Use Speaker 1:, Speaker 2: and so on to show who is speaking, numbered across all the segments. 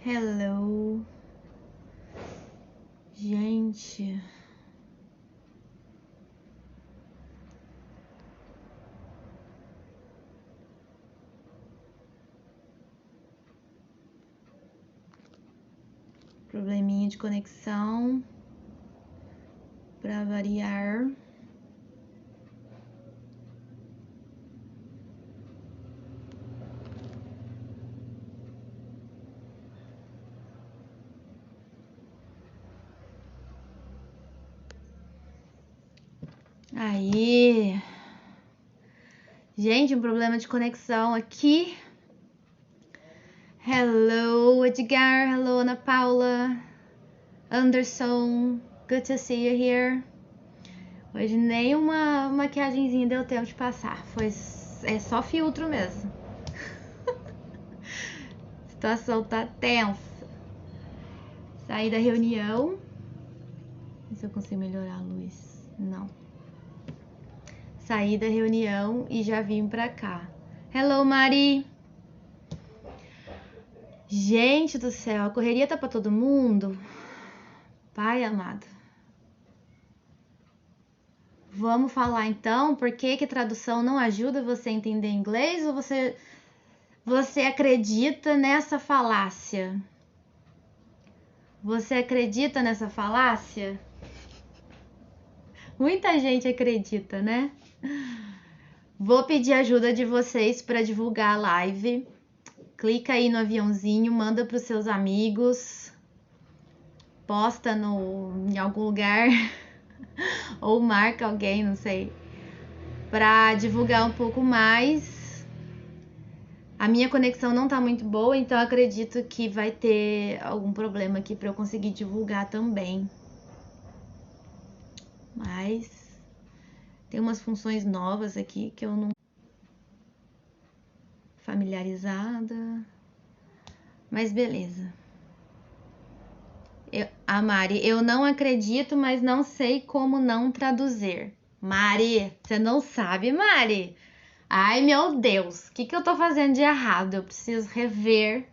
Speaker 1: Hello. Gente. Probleminha de conexão. Para variar. Aí. Gente, um problema de conexão aqui. Hello, Edgar. Hello, Ana Paula. Anderson. Good to see you here. Hoje nem uma maquiagemzinha deu tempo de passar. É só filtro mesmo. A situação tá tensa. Saí da reunião. Não sei se eu consigo melhorar a luz. Não. Saí da reunião e já vim pra cá. Hello, Mari. Gente do céu, a correria tá pra todo mundo. Pai amado. Vamos falar então por que tradução não ajuda você a entender inglês ou você acredita nessa falácia? Você acredita nessa falácia? Muita gente acredita, né? Vou pedir ajuda de vocês para divulgar a live. Clica aí no aviãozinho, manda para os seus amigos, posta em algum lugar ou marca alguém, não sei, para divulgar um pouco mais. A minha conexão não tá muito boa, então acredito que vai ter algum problema aqui para eu conseguir divulgar também. Mas tem umas funções novas aqui que eu não familiarizada. Mas beleza. A Mari, eu não acredito, mas não sei como não traduzir. Mari, você não sabe, Mari? Ai, meu Deus, o que eu tô fazendo de errado? Eu preciso rever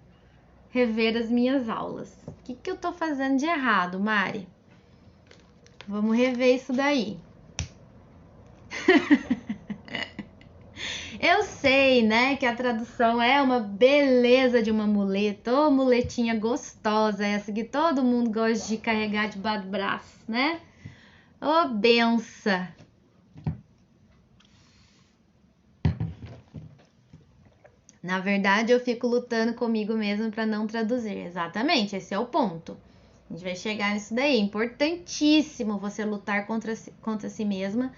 Speaker 1: as minhas aulas. O que eu tô fazendo de errado, Mari? Vamos rever isso daí. Eu sei, né, que a tradução é uma beleza de uma muleta. Ô, muletinha gostosa essa que todo mundo gosta de carregar debaixo do braço, né? Ô, benção. Na verdade, eu fico lutando comigo mesma para não traduzir. Exatamente, esse é o ponto. A gente vai chegar nisso daí. É importantíssimo você lutar contra si mesma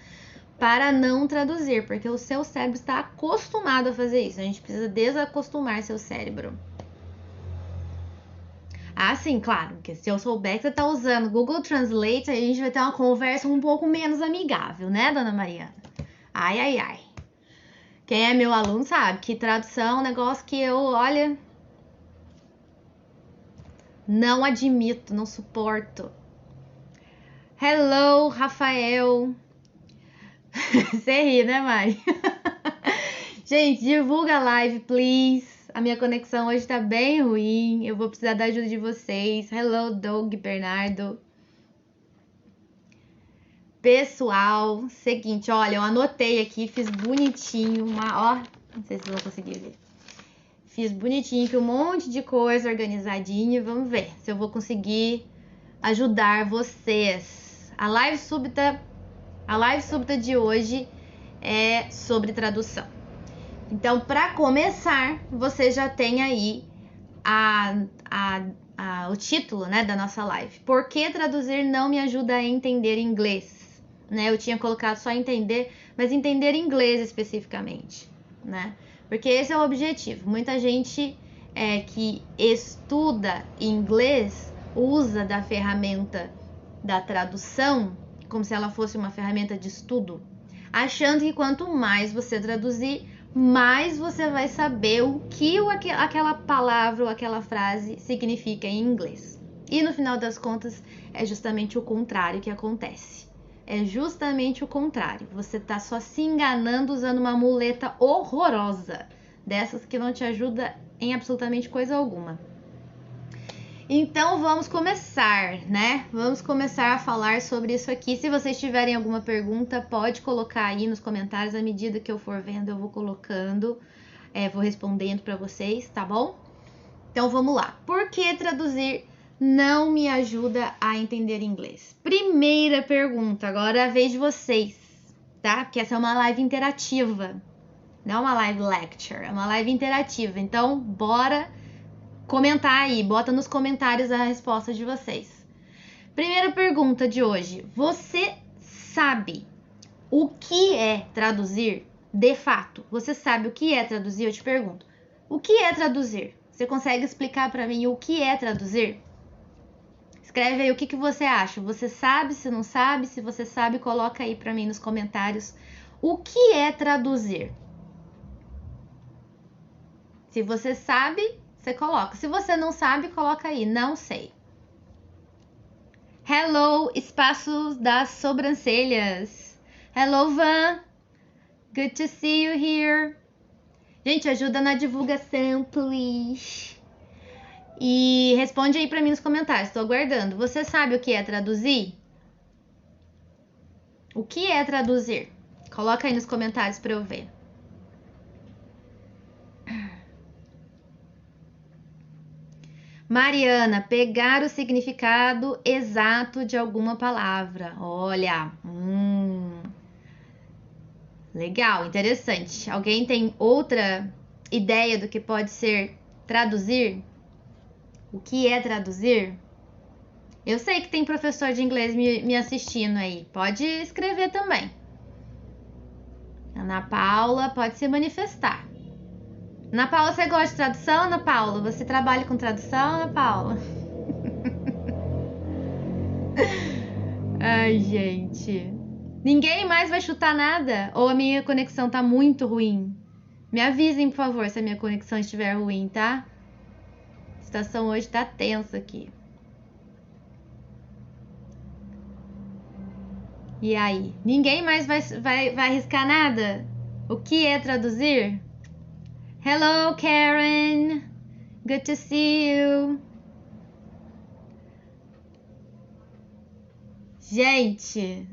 Speaker 1: para não traduzir, porque o seu cérebro está acostumado a fazer isso. A gente precisa desacostumar seu cérebro. Ah, sim, claro, porque se eu souber que você está usando Google Translate, aí a gente vai ter uma conversa um pouco menos amigável, né, dona Mariana? Ai, ai, ai. Quem é meu aluno sabe que tradução é um negócio que eu, olha, não admito, não suporto. Hello, Rafael. Você ri, né, Mari? Gente, divulga a live, please. A minha conexão hoje tá bem ruim. Eu vou precisar da ajuda de vocês. Hello, Doug, Bernardo. Pessoal, seguinte, olha, eu anotei aqui, fiz bonitinho ó, não sei se vocês vão conseguir ver. Fiz bonitinho aqui um monte de coisa organizadinha. Vamos ver se eu vou conseguir ajudar vocês. A live súbita de hoje é sobre tradução. Então, para começar, você já tem aí o título, né, da nossa live. Por que traduzir não me ajuda a entender inglês? Né? Eu tinha colocado só entender, mas entender inglês especificamente, né? Porque esse é o objetivo. Muita gente que estuda inglês usa da ferramenta da tradução como se ela fosse uma ferramenta de estudo, achando que quanto mais você traduzir, mais você vai saber o que aquela palavra ou aquela frase significa em inglês. E no final das contas, é justamente o contrário que acontece. É justamente o contrário. Você tá só se enganando usando uma muleta horrorosa, dessas que não te ajuda em absolutamente coisa alguma. Então vamos começar, né? Vamos começar a falar sobre isso aqui. Se vocês tiverem alguma pergunta, pode colocar aí nos comentários. À medida que eu for vendo, eu vou colocando, vou respondendo para vocês, tá bom? Então vamos lá. Por que traduzir não me ajuda a entender inglês? Primeira pergunta, agora é a vez de vocês, tá? Porque essa é uma live interativa, não é uma live lecture, é uma live interativa. Então bora comentar aí, bota nos comentários a resposta de vocês. Primeira pergunta de hoje. Você sabe o que é traduzir? De fato, você sabe o que é traduzir? Eu te pergunto. O que é traduzir? Você consegue explicar para mim o que é traduzir? Escreve aí o que você acha. Você sabe, se não sabe? Se você sabe, coloca aí para mim nos comentários. O que é traduzir? Se você sabe, você coloca. Se você não sabe, coloca aí. Não sei. Hello, espaços das sobrancelhas. Hello, Van. Good to see you here. Gente, ajuda na divulgação, please. E responde aí pra mim nos comentários. Tô aguardando. Você sabe o que é traduzir? O que é traduzir? Coloca aí nos comentários pra eu ver. Mariana, pegar o significado exato de alguma palavra. Olha, legal, interessante. Alguém tem outra ideia do que pode ser traduzir? O que é traduzir? Eu sei que tem professor de inglês me assistindo aí. Pode escrever também. Ana Paula pode se manifestar. Ana Paula, você gosta de tradução, Ana Paula? Você trabalha com tradução, Ana Paula? Ai, gente. Ninguém mais vai chutar nada? Ou a minha conexão tá muito ruim? Me avisem, por favor, se a minha conexão estiver ruim, tá? A situação hoje tá tensa aqui. E aí? Ninguém mais vai arriscar nada? O que é traduzir? Hello, Karen. Good to see you. Gente,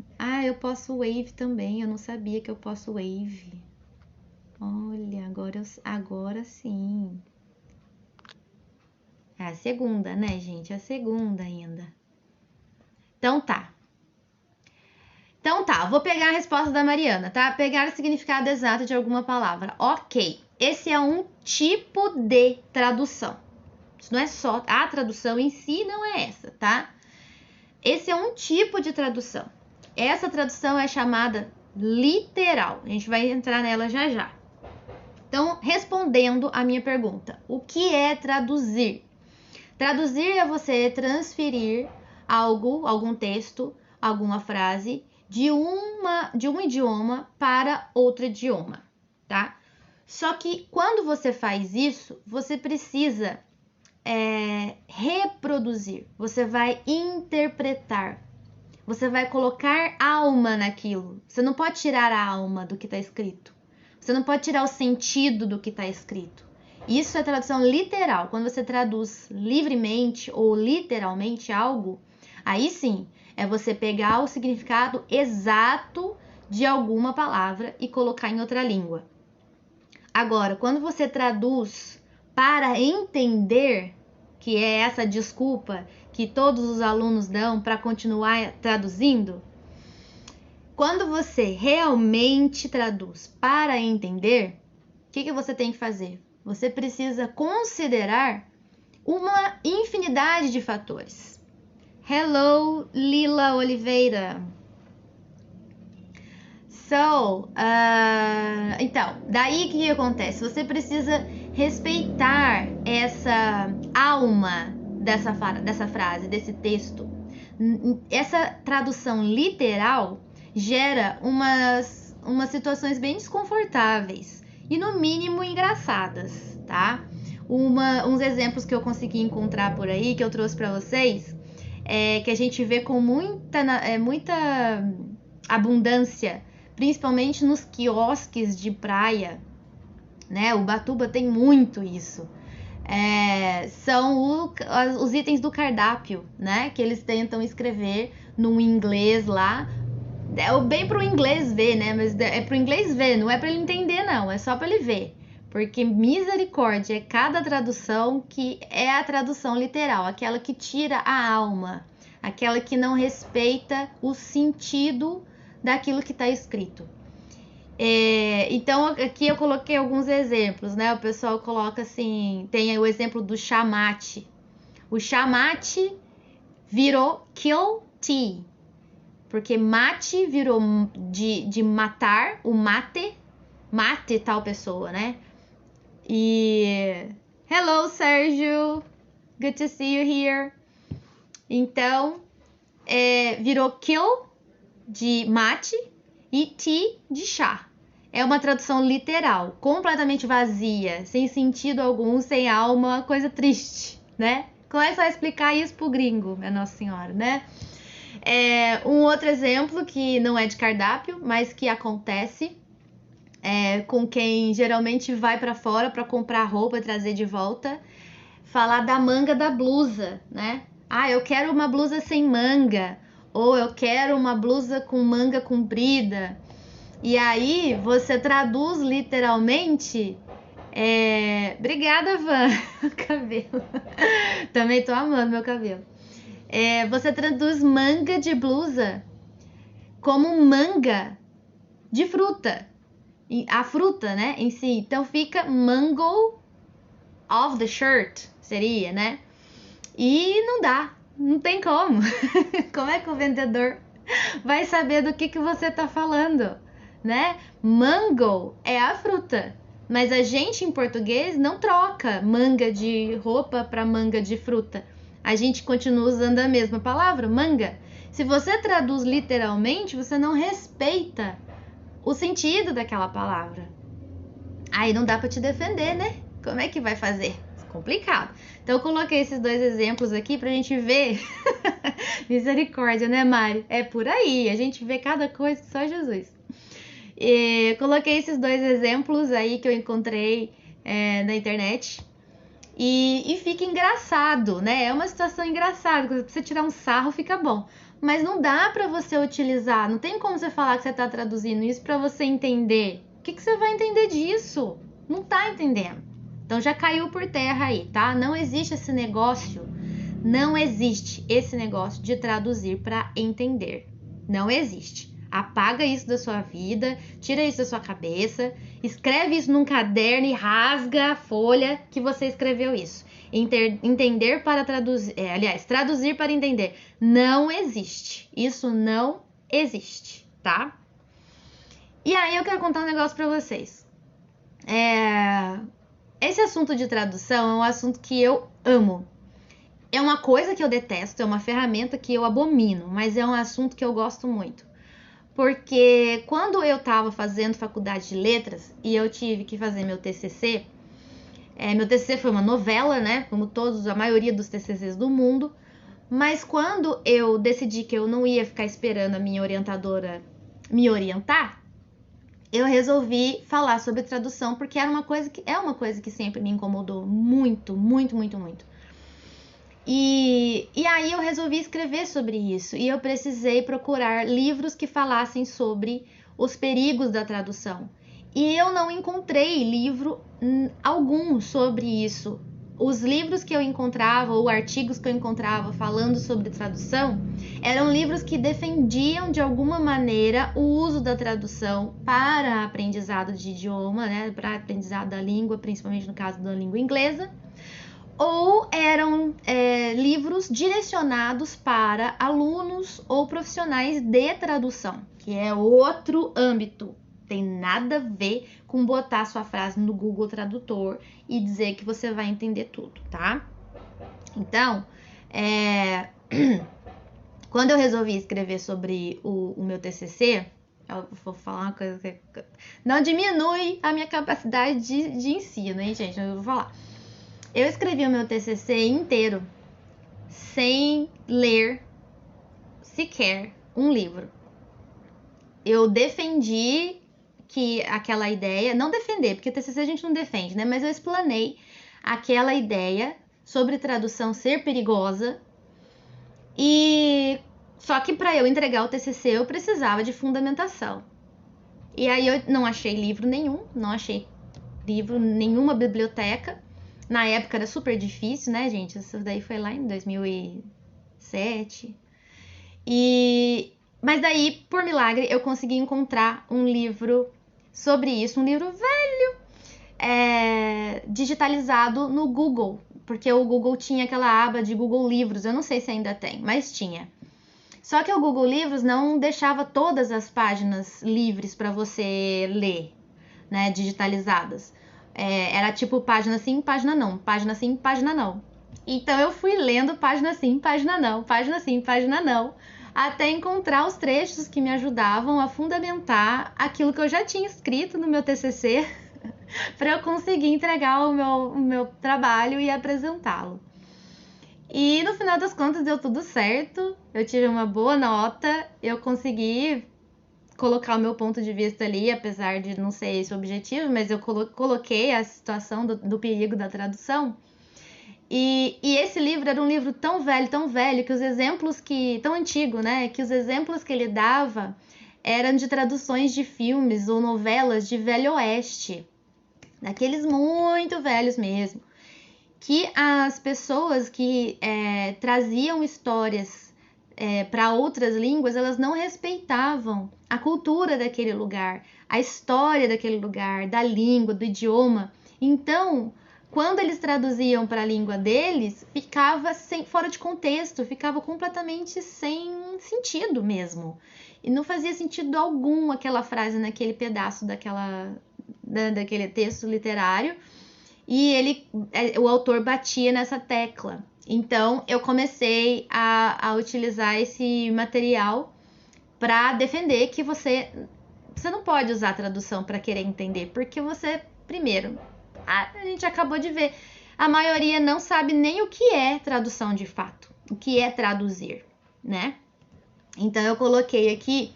Speaker 1: eu posso wave também. Eu não sabia que eu posso wave. Olha, agora sim. É a segunda, né, gente? É a segunda ainda. Então tá, vou pegar a resposta da Mariana, tá? Pegar o significado exato de alguma palavra. Ok, esse é um tipo de tradução. Isso não é só... A tradução em si não é essa, tá? Esse é um tipo de tradução. Essa tradução é chamada literal. A gente vai entrar nela já já. Então, respondendo a minha pergunta. O que é traduzir? Traduzir é você transferir algo, algum texto, alguma frase de um idioma para outro idioma, tá? Só que quando você faz isso, você precisa reproduzir, você vai interpretar, você vai colocar alma naquilo. Você não pode tirar a alma do que está escrito, você não pode tirar o sentido do que está escrito. Isso é tradução literal. Quando você traduz livremente ou literalmente algo, aí sim, é você pegar o significado exato de alguma palavra e colocar em outra língua. Agora, quando você traduz para entender, que é essa desculpa que todos os alunos dão para continuar traduzindo, quando você realmente traduz para entender, o que você tem que fazer? Você precisa considerar uma infinidade de fatores. Hello, Lila Oliveira. Então, daí o que acontece? Você precisa respeitar essa alma dessa frase, desse texto. Essa tradução literal gera umas situações bem desconfortáveis e, no mínimo, engraçadas, tá? Uns exemplos que eu consegui encontrar por aí, que eu trouxe para vocês, que a gente vê com muita abundância, principalmente nos quiosques de praia, né? Ubatuba tem muito isso. são os itens do cardápio, né? Que eles tentam escrever num inglês lá. É bem pro inglês ver, né? Mas é pro inglês ver, não é para ele entender, não. É só para ele ver. Porque misericórdia é cada tradução que é a tradução literal, aquela que tira a alma, aquela que não respeita o sentido daquilo que está escrito. Então aqui eu coloquei alguns exemplos, né? O pessoal coloca assim, tem o exemplo do chamate. O chamate virou kill tea, porque mate virou de matar, o mate tal pessoa, né? E hello, Sérgio, good to see you here. Então virou kill de mate e tea de chá. É uma tradução literal, completamente vazia, sem sentido algum, sem alma, coisa triste, né? Como é que você vai explicar isso pro gringo, minha Nossa Senhora, né? Um outro exemplo que não é de cardápio, mas que acontece com quem geralmente vai para fora para comprar roupa e trazer de volta, falar da manga da blusa, né? Ah, eu quero uma blusa sem manga, ou eu quero uma blusa com manga comprida. E aí você traduz literalmente. Obrigada, Van. Cabelo. Também tô amando meu cabelo. Você traduz manga de blusa como manga de fruta. A fruta, né, em si. Então fica mango of the shirt, seria, né? E não dá. Não tem como. Como é que o vendedor vai saber do que você tá falando? Né? Mango é a fruta, mas a gente em português não troca manga de roupa para manga de fruta. A gente continua usando a mesma palavra, manga. Se você traduz literalmente, você não respeita o sentido daquela palavra. Aí não dá para te defender, né? Como é que vai fazer? Complicado. Então eu coloquei esses dois exemplos aqui pra gente ver. Misericórdia, né, Mari? É por aí, a gente vê cada coisa, só Jesus. Coloquei esses dois exemplos aí que eu encontrei na internet e fica engraçado, né? É uma situação engraçada, quando você tirar um sarro fica bom, mas não dá pra você utilizar, não tem como você falar que você tá traduzindo isso pra você entender. O que você vai entender disso? Não tá entendendo. Então já caiu por terra aí, tá? Não existe esse negócio de traduzir pra entender. Não existe. Apaga isso da sua vida, tira isso da sua cabeça, escreve isso num caderno e rasga a folha que você escreveu isso. Entender para traduzir, traduzir para entender. Não existe. Isso não existe, tá? E aí eu quero contar um negócio pra vocês. Esse assunto de tradução é um assunto que eu amo. É uma coisa que eu detesto, é uma ferramenta que eu abomino, mas é um assunto que eu gosto muito. Porque quando eu estava fazendo faculdade de letras e eu tive que fazer meu TCC, meu TCC foi uma novela, né? Como a maioria dos TCCs do mundo. Mas quando eu decidi que eu não ia ficar esperando a minha orientadora me orientar, eu resolvi falar sobre tradução, porque é uma coisa que sempre me incomodou muito, muito, muito, muito. E aí eu resolvi escrever sobre isso e eu precisei procurar livros que falassem sobre os perigos da tradução. E eu não encontrei livro algum sobre isso. Os livros que eu encontrava ou artigos que eu encontrava falando sobre tradução eram livros que defendiam de alguma maneira o uso da tradução para aprendizado de idioma, né, para aprendizado da língua, principalmente no caso da língua inglesa. Ou eram livros direcionados para alunos ou profissionais de tradução, que é outro âmbito. Tem nada a ver com botar sua frase no Google Tradutor e dizer que você vai entender tudo, tá? Então, quando eu resolvi escrever sobre o meu TCC, eu vou falar uma coisa que não diminui a minha capacidade de ensino, hein, gente? Eu vou falar. Eu escrevi o meu TCC inteiro sem ler sequer um livro. Eu defendi que aquela ideia, não defender, porque TCC a gente não defende, né? Mas eu explanei aquela ideia sobre tradução ser perigosa. E só que para eu entregar o TCC eu precisava de fundamentação. E aí eu não achei livro nenhum, não achei livro nenhuma biblioteca. Na época era super difícil, né, gente? Isso daí foi lá em 2007. Mas daí, por milagre, eu consegui encontrar um livro sobre isso, um livro velho, digitalizado no Google, porque o Google tinha aquela aba de Google Livros, eu não sei se ainda tem, mas tinha. Só que o Google Livros não deixava todas as páginas livres para você ler, né, digitalizadas. Era tipo página sim, página não, página sim, página não. Então eu fui lendo página sim, página não, página sim, página não, até encontrar os trechos que me ajudavam a fundamentar aquilo que eu já tinha escrito no meu TCC para eu conseguir entregar o meu trabalho e apresentá-lo. E no final das contas deu tudo certo, eu tive uma boa nota, eu consegui colocar o meu ponto de vista ali, apesar de não ser esse o objetivo, mas eu coloquei a situação do perigo da tradução. E esse livro era um livro tão velho, que os exemplos tão antigo, né? Que os exemplos que ele dava eram de traduções de filmes ou novelas de Velho Oeste, daqueles muito velhos mesmo, que as pessoas que traziam histórias para outras línguas, elas não respeitavam a cultura daquele lugar, a história daquele lugar, da língua, do idioma. Então, quando eles traduziam para a língua deles, ficava fora de contexto, ficava completamente sem sentido mesmo. E não fazia sentido algum aquela frase naquele pedaço daquele texto literário. E o autor batia nessa tecla. Então, eu comecei a utilizar esse material para defender que você não pode usar a tradução para querer entender, porque você, primeiro, a gente acabou de ver, a maioria não sabe nem o que é tradução de fato, o que é traduzir, né? Então, eu coloquei aqui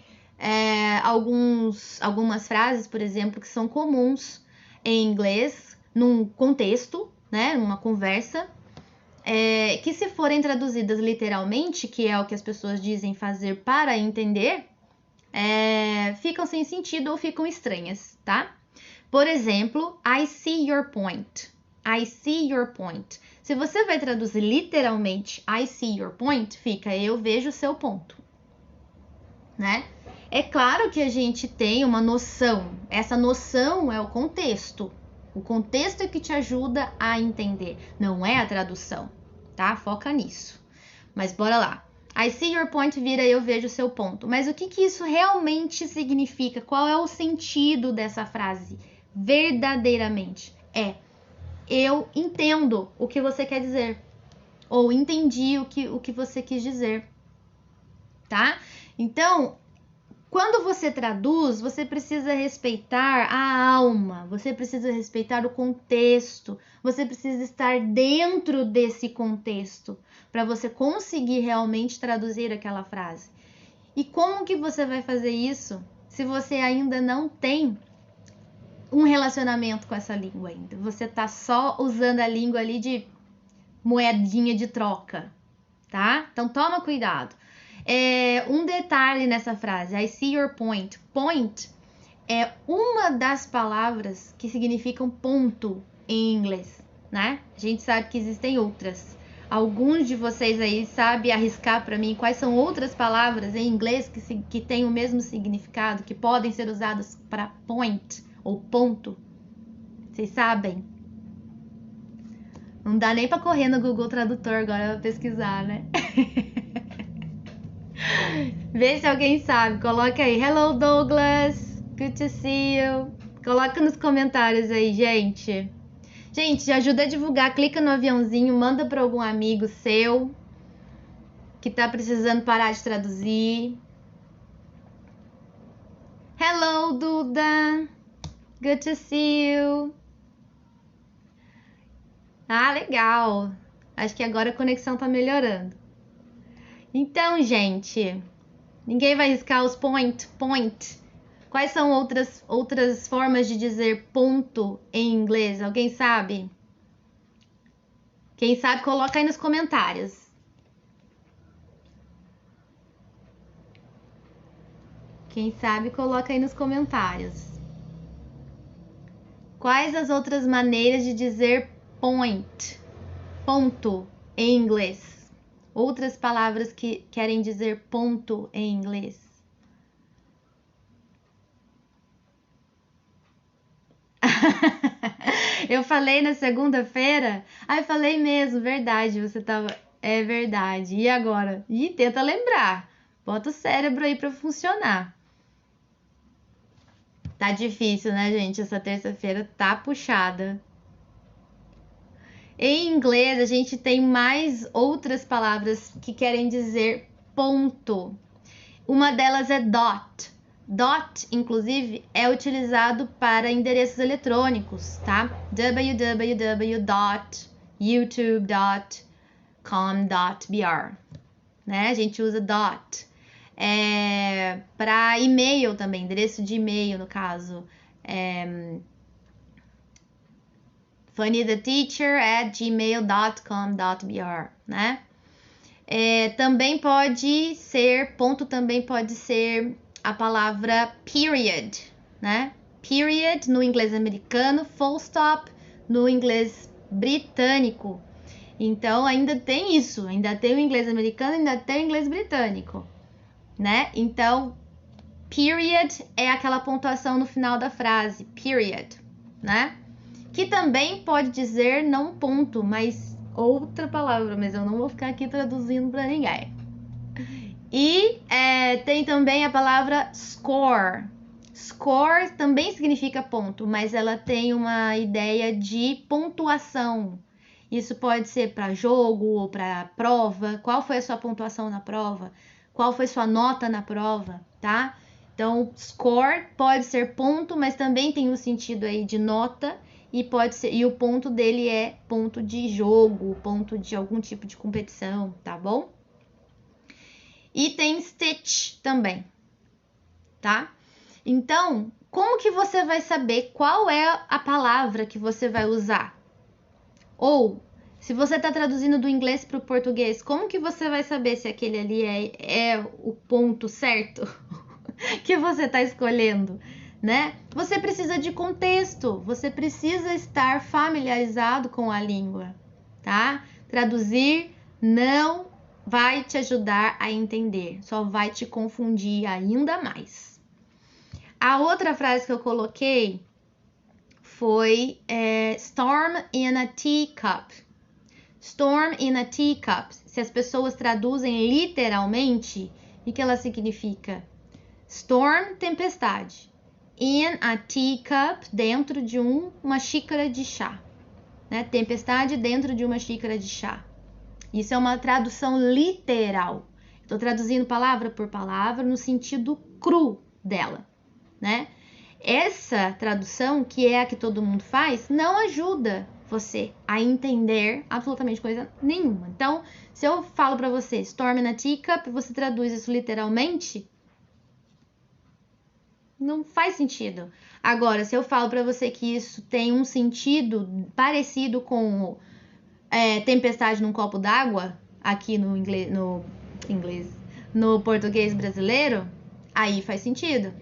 Speaker 1: algumas frases, por exemplo, que são comuns em inglês, num contexto, né, numa conversa, que se forem traduzidas literalmente, que é o que as pessoas dizem fazer para entender, ficam sem sentido ou ficam estranhas, tá? Por exemplo, I see your point. I see your point. Se você vai traduzir literalmente I see your point, fica eu vejo o seu ponto, né? É claro que a gente tem uma noção. Essa noção é o contexto. O contexto é que te ajuda a entender, não é a tradução, tá? Foca nisso. Mas bora lá. I see your point vira eu vejo o seu ponto. Mas o que isso realmente significa? Qual é o sentido dessa frase? Verdadeiramente. Eu entendo o que você quer dizer. Ou entendi o que você quis dizer. Tá? Então, quando você traduz, você precisa respeitar a alma, você precisa respeitar o contexto, você precisa estar dentro desse contexto para você conseguir realmente traduzir aquela frase. E como que você vai fazer isso se você ainda não tem um relacionamento com essa língua ainda? Você tá só usando a língua ali de moedinha de troca, tá? Então toma cuidado. Um detalhe nessa frase, I see your point. Point é uma das palavras que significam ponto em inglês, né? A gente sabe que existem outras. Alguns de vocês aí sabem arriscar para mim quais são outras palavras em inglês que têm o mesmo significado, que podem ser usadas para point ou ponto? Vocês sabem? Não dá nem para correr no Google Tradutor agora para pesquisar, né? Vê se alguém sabe. Coloca aí. Hello, Douglas. Good to see you. Coloca nos comentários aí, gente. Gente, ajuda a divulgar. Clica no aviãozinho, manda para algum amigo seu que tá precisando parar de traduzir. Hello, Duda. Good to see you. Ah, legal. Acho que agora a conexão tá melhorando. Então, gente, ninguém vai riscar os point. Quais são outras formas de dizer ponto em inglês? Alguém sabe? Quem sabe, coloca aí nos comentários. Quem sabe, coloca aí nos comentários. Quais as outras maneiras de dizer point, ponto, em inglês? Outras palavras que querem dizer ponto em inglês. Eu falei na segunda-feira? Ai, falei mesmo, verdade, você tava... É verdade. E agora? Ih, tenta lembrar. Bota o cérebro aí pra funcionar. Tá difícil, né, gente? Essa terça-feira tá puxada. Em inglês, a gente tem mais outras palavras que querem dizer ponto. Uma delas é dot. Dot, inclusive, é utilizado para endereços eletrônicos, tá? www.youtube.com.br, né? A gente usa dot. Para e-mail também, endereço de e-mail, no caso. funnytheteacher@gmail.com.br, né? Também pode ser, ponto também pode ser a palavra period, né? Period no inglês americano, full stop no inglês britânico. Então ainda tem isso, ainda tem o inglês americano, ainda tem o inglês britânico, né? Então, period é aquela pontuação no final da frase, period, né? Que também pode dizer não ponto, mas outra palavra, mas eu não vou ficar aqui traduzindo para ninguém. E tem também a palavra score. Score também significa ponto, mas ela tem uma ideia de pontuação. Isso pode ser para jogo ou para prova. Qual foi a sua pontuação na prova? Qual foi sua nota na prova, tá? Então, score pode ser ponto, mas também tem um sentido aí de nota e pode ser, e o ponto dele é ponto de jogo, ponto de algum tipo de competição, tá bom? E tem stitch também, tá? Então, como que você vai saber qual é a palavra que você vai usar? Ou, se você está traduzindo do inglês para o português, como que você vai saber se aquele ali é o ponto certo que você está escolhendo, né? Você precisa de contexto, você precisa estar familiarizado com a língua, tá? Traduzir não vai te ajudar a entender, só vai te confundir ainda mais. A outra frase que eu coloquei foi storm in a teacup. Storm in a teacup. Se as pessoas traduzem literalmente, o que ela significa? Storm, tempestade. In a teacup, dentro de uma xícara de chá. Né? Tempestade dentro de uma xícara de chá. Isso é uma tradução literal. Estou traduzindo palavra por palavra no sentido cru dela, né? Essa tradução, que é a que todo mundo faz, não ajuda você a entender absolutamente coisa nenhuma. Então, se eu falo para você storm in a teacup, você traduz isso literalmente, não faz sentido. Agora, se eu falo para você que isso tem um sentido parecido com tempestade num copo d'água, aqui no no português brasileiro, aí faz sentido.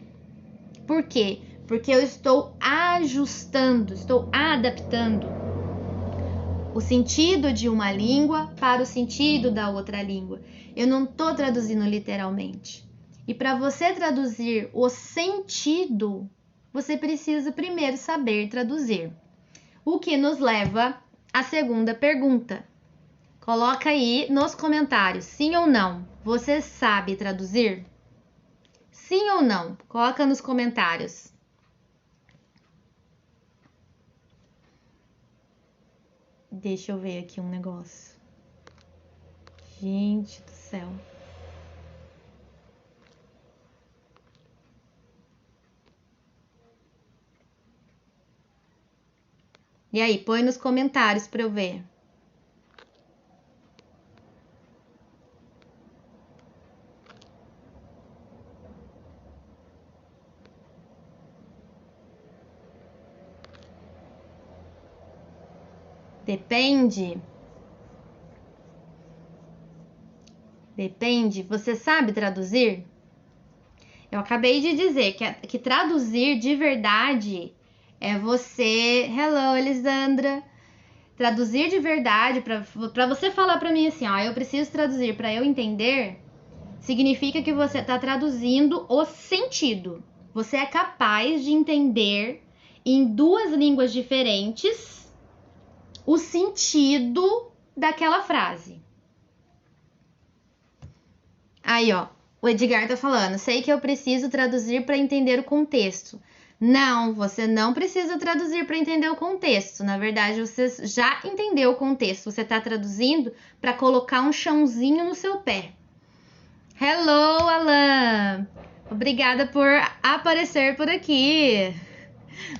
Speaker 1: Por quê? Porque eu estou ajustando, estou adaptando o sentido de uma língua para o sentido da outra língua. Eu não estou traduzindo literalmente. E para você traduzir o sentido, você precisa primeiro saber traduzir. O que nos leva à segunda pergunta. Coloca aí nos comentários, sim ou não. Você sabe traduzir? Sim ou não? Coloca nos comentários. Deixa eu ver aqui um negócio. Gente do céu. E aí, põe nos comentários para eu ver. Depende. Depende. Você sabe traduzir? Eu acabei de dizer que traduzir de verdade é você... Hello, Elisandra. Traduzir de verdade, pra você falar pra mim assim, ó, eu preciso traduzir pra eu entender, significa que você tá traduzindo o sentido. Você é capaz de entender em duas línguas diferentes o sentido daquela frase. Aí, ó, o Edgar tá falando, sei que eu preciso traduzir para entender o contexto. Não, você não precisa traduzir para entender o contexto. Na verdade, você já entendeu o contexto. Você tá traduzindo para colocar um chãozinho no seu pé. Hello, Alan! Obrigada por aparecer por aqui.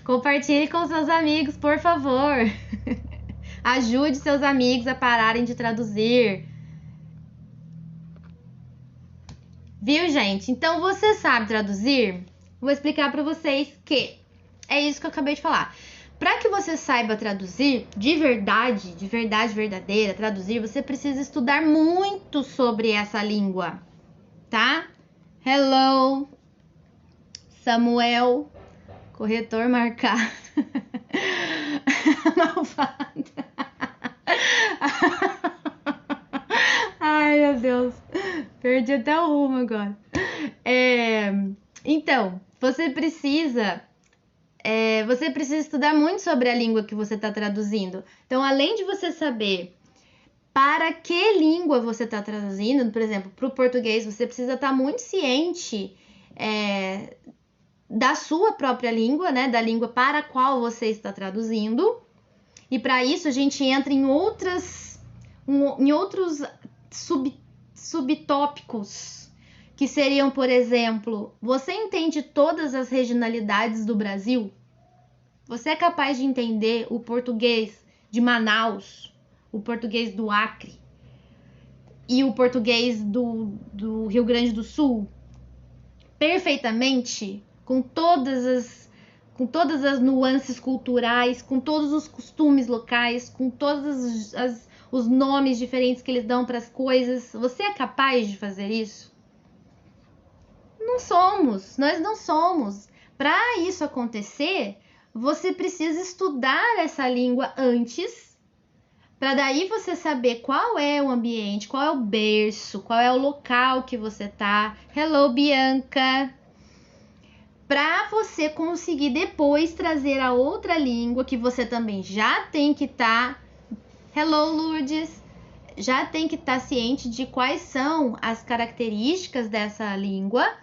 Speaker 1: Compartilhe com seus amigos, por favor. Ajude seus amigos a pararem de traduzir. Viu, gente? Então, você sabe traduzir? Vou explicar para vocês que é isso que eu acabei de falar. Para que você saiba traduzir de verdade verdadeira, traduzir, você precisa estudar muito sobre essa língua, tá? Hello, Samuel, corretor marcado. Malvada. Ai, meu Deus. Perdi até o rumo agora. Então, você precisa estudar muito sobre a língua que você está traduzindo. Então, além de você saber para que língua você está traduzindo, por exemplo, para o português, você precisa estar muito ciente da sua própria língua, né? Da língua para a qual você está traduzindo. E para isso, a gente entra em outros subtópicos, que seriam, por exemplo, você entende todas as regionalidades do Brasil? Você é capaz de entender o português de Manaus, o português do Acre e o português do Rio Grande do Sul perfeitamente, com todas as nuances culturais, com todos os costumes locais, com todos os nomes diferentes que eles dão para as coisas? Você é capaz de fazer isso? Nós não somos. Para isso acontecer, você precisa estudar essa língua antes, para daí você saber qual é o ambiente, qual é o berço, qual é o local que você tá. Hello, Bianca! Para você conseguir depois trazer a outra língua que você também já tem que estar. Hello, Lourdes! Já tem que estar ciente de quais são as características dessa língua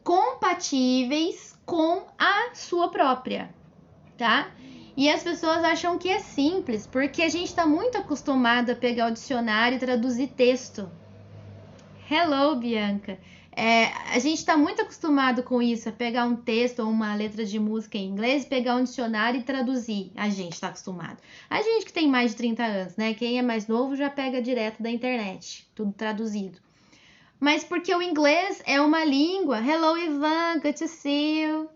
Speaker 1: compatíveis com a sua própria, tá? E as pessoas acham que é simples, porque a gente está muito acostumado a pegar o dicionário e traduzir texto. Hello, Bianca! A gente está muito acostumado com isso, a pegar um texto ou uma letra de música em inglês, pegar um dicionário e traduzir. A gente está acostumado. A gente que tem mais de 30 anos, né? Quem é mais novo já pega direto da internet, tudo traduzido. Mas porque o inglês é uma língua. Hello, Ivan, good to see you.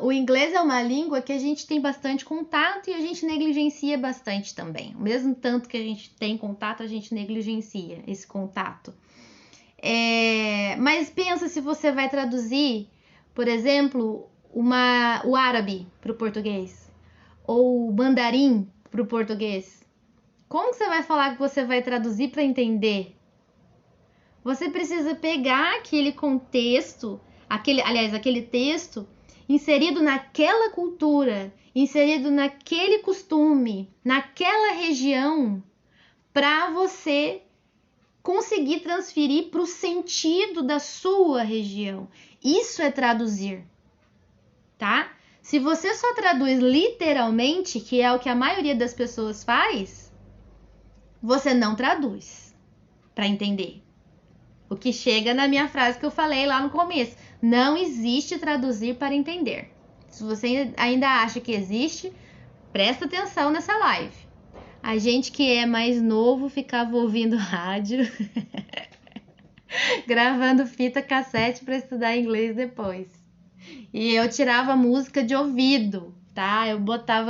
Speaker 1: O inglês é uma língua que a gente tem bastante contato e a gente negligencia bastante também. O mesmo tanto que a gente tem contato, a gente negligencia esse contato. Mas pensa se você vai traduzir, por exemplo, o árabe para o português ou o mandarim para o português. Como que você vai falar que você vai traduzir para entender? Você precisa pegar aquele contexto, aquele texto inserido naquela cultura, inserido naquele costume, naquela região, para você conseguir transferir para o sentido da sua região. Isso é traduzir, tá? Se você só traduz literalmente, que é o que a maioria das pessoas faz, você não traduz para entender. O que chega na minha frase que eu falei lá no começo. Não existe traduzir para entender. Se você ainda acha que existe, presta atenção nessa live. A gente que é mais novo ficava ouvindo rádio, gravando fita cassete para estudar inglês depois. E eu tirava música de ouvido, tá? Eu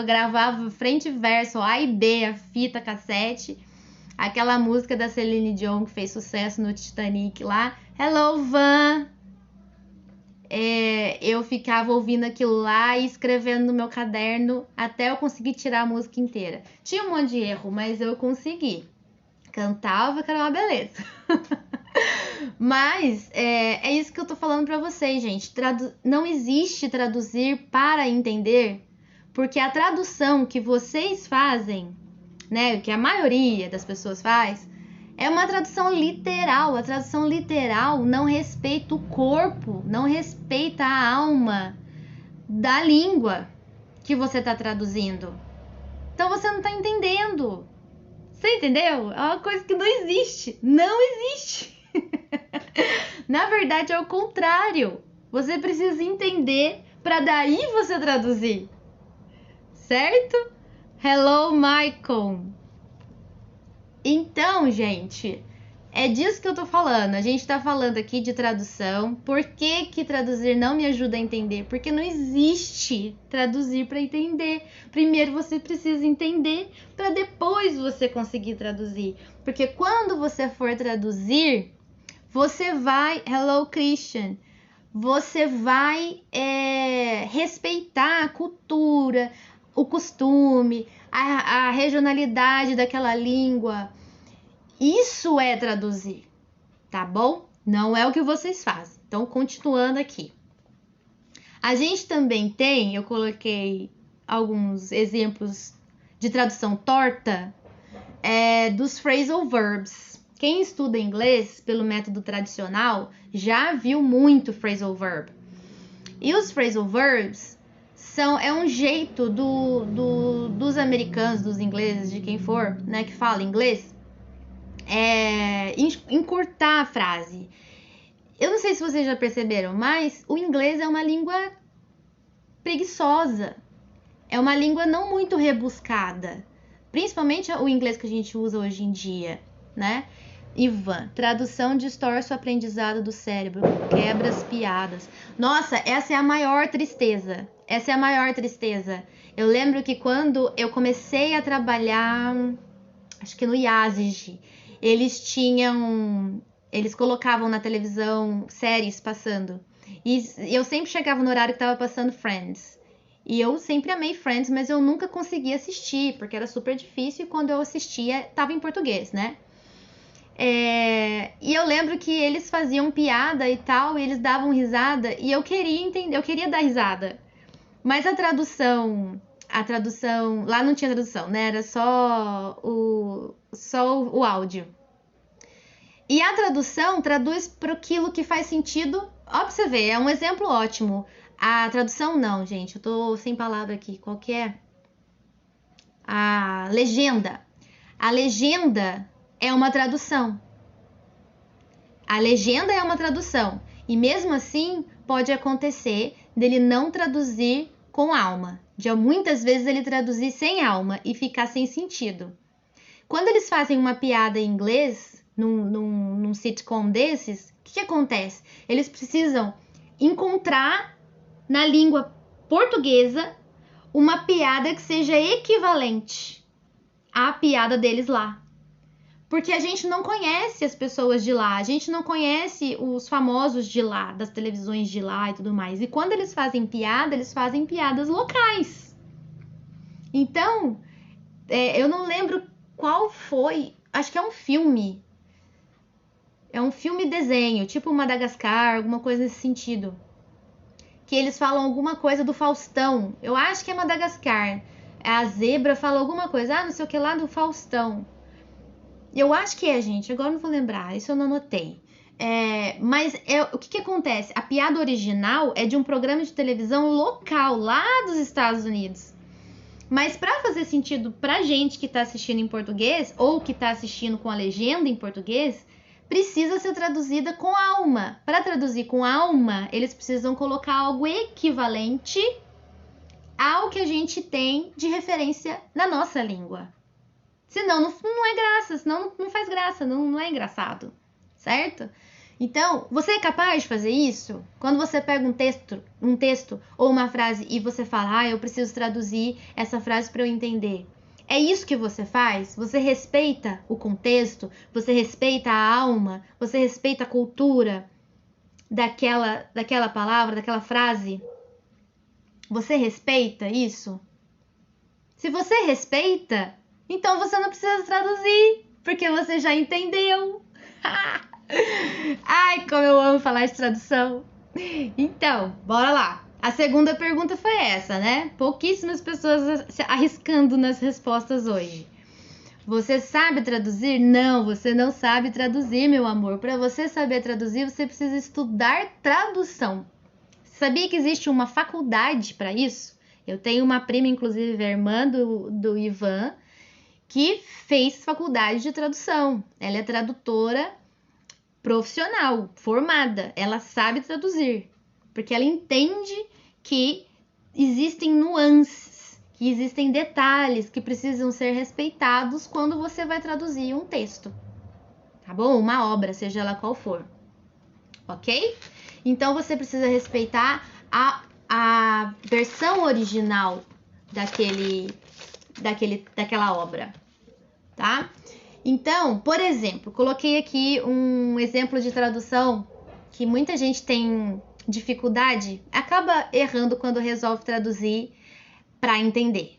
Speaker 1: gravava frente e verso, A e B, a fita cassete. Aquela música da Celine Dion que fez sucesso no Titanic lá. Hello, Van! Eu ficava ouvindo aquilo lá e escrevendo no meu caderno até eu conseguir tirar a música inteira. Tinha um monte de erro, mas eu consegui. Cantava, que era uma beleza. Mas é isso que eu tô falando pra vocês, gente. Não existe traduzir para entender, porque a tradução que vocês fazem, né, que a maioria das pessoas faz, é uma tradução literal. A tradução literal não respeita o corpo, não respeita a alma da língua que você está traduzindo. Então você não está entendendo. Você entendeu? É uma coisa que não existe. Não existe. Na verdade, é o contrário. Você precisa entender para daí você traduzir. Certo? Hello, Michael. Então, gente, é disso que eu tô falando. A gente tá falando aqui de tradução. Por que que traduzir não me ajuda a entender? Porque não existe traduzir para entender. Primeiro você precisa entender para depois você conseguir traduzir. Porque quando você for traduzir, você vai... Hello, Christian. Você vai respeitar a cultura, o costume, a regionalidade daquela língua. Isso é traduzir, tá bom? Não é o que vocês fazem. Então, continuando aqui. A gente também tem, eu coloquei alguns exemplos de tradução torta dos phrasal verbs. Quem estuda inglês pelo método tradicional já viu muito phrasal verb. E os phrasal verbs é um jeito dos americanos, dos ingleses, de quem for, né, que fala inglês, encurtar a frase. Eu não sei se vocês já perceberam, mas o inglês é uma língua preguiçosa. É uma língua não muito rebuscada. Principalmente o inglês que a gente usa hoje em dia, né? Ivan, tradução distorce o aprendizado do cérebro, quebra as piadas. Nossa, essa é a maior tristeza. Essa é a maior tristeza. Eu lembro que quando eu comecei a trabalhar, acho que no IASG, eles colocavam na televisão séries passando. E eu sempre chegava no horário que estava passando Friends. E eu sempre amei Friends, mas eu nunca conseguia assistir, porque era super difícil e quando eu assistia, estava em português, né? E eu lembro que eles faziam piada e tal, e eles davam risada, e eu queria entender, eu queria dar risada. Mas a tradução, lá não tinha tradução, né? Era só o áudio. E a tradução traduz para aquilo que faz sentido. Ó, pra você ver, é um exemplo ótimo. A tradução não, gente, eu tô sem palavra aqui. Qual que é? A legenda. A legenda é uma tradução. A legenda é uma tradução. E mesmo assim, pode acontecer dele não traduzir com alma. De muitas vezes ele traduzir sem alma e ficar sem sentido. Quando eles fazem uma piada em inglês, num sitcom desses, o que acontece? Eles precisam encontrar na língua portuguesa uma piada que seja equivalente à piada deles lá. Porque a gente não conhece as pessoas de lá, a gente não conhece os famosos de lá, das televisões de lá e tudo mais. E quando eles fazem piada, eles fazem piadas locais. Então, eu não lembro qual foi, acho que é um filme. É um filme-desenho, tipo Madagascar, alguma coisa nesse sentido. Que eles falam alguma coisa do Faustão. Eu acho que é Madagascar. A zebra fala alguma coisa, não sei o que lá do Faustão. Eu acho que gente, agora não vou lembrar, isso eu não anotei. Mas o que acontece? A piada original é de um programa de televisão local, lá dos Estados Unidos. Mas para fazer sentido pra gente que tá assistindo em português, ou que tá assistindo com a legenda em português, precisa ser traduzida com alma. Para traduzir com alma, eles precisam colocar algo equivalente ao que a gente tem de referência na nossa língua. Senão não é graça, senão não faz graça, não é engraçado, certo? Então, você é capaz de fazer isso? Quando você pega um texto ou uma frase e você fala, eu preciso traduzir essa frase para eu entender. É isso que você faz? Você respeita o contexto? Você respeita a alma? Você respeita a cultura daquela palavra, daquela frase? Você respeita isso? Se você respeita, então você não precisa traduzir, porque você já entendeu. Ai, como eu amo falar de tradução. Então, bora lá. A segunda pergunta foi essa, né? Pouquíssimas pessoas se arriscando nas respostas hoje. Você sabe traduzir? Não, você não sabe traduzir, meu amor. Para você saber traduzir, você precisa estudar tradução. Sabia que existe uma faculdade para isso? Eu tenho uma prima, inclusive, a irmã do Ivan, que fez faculdade de tradução. Ela é tradutora profissional, formada. Ela sabe traduzir, porque ela entende que existem nuances, que existem detalhes que precisam ser respeitados quando você vai traduzir um texto, tá bom? Uma obra, seja ela qual for, ok? Então você precisa respeitar a versão original daquela obra, tá? Então, por exemplo, coloquei aqui um exemplo de tradução que muita gente tem dificuldade, acaba errando quando resolve traduzir para entender.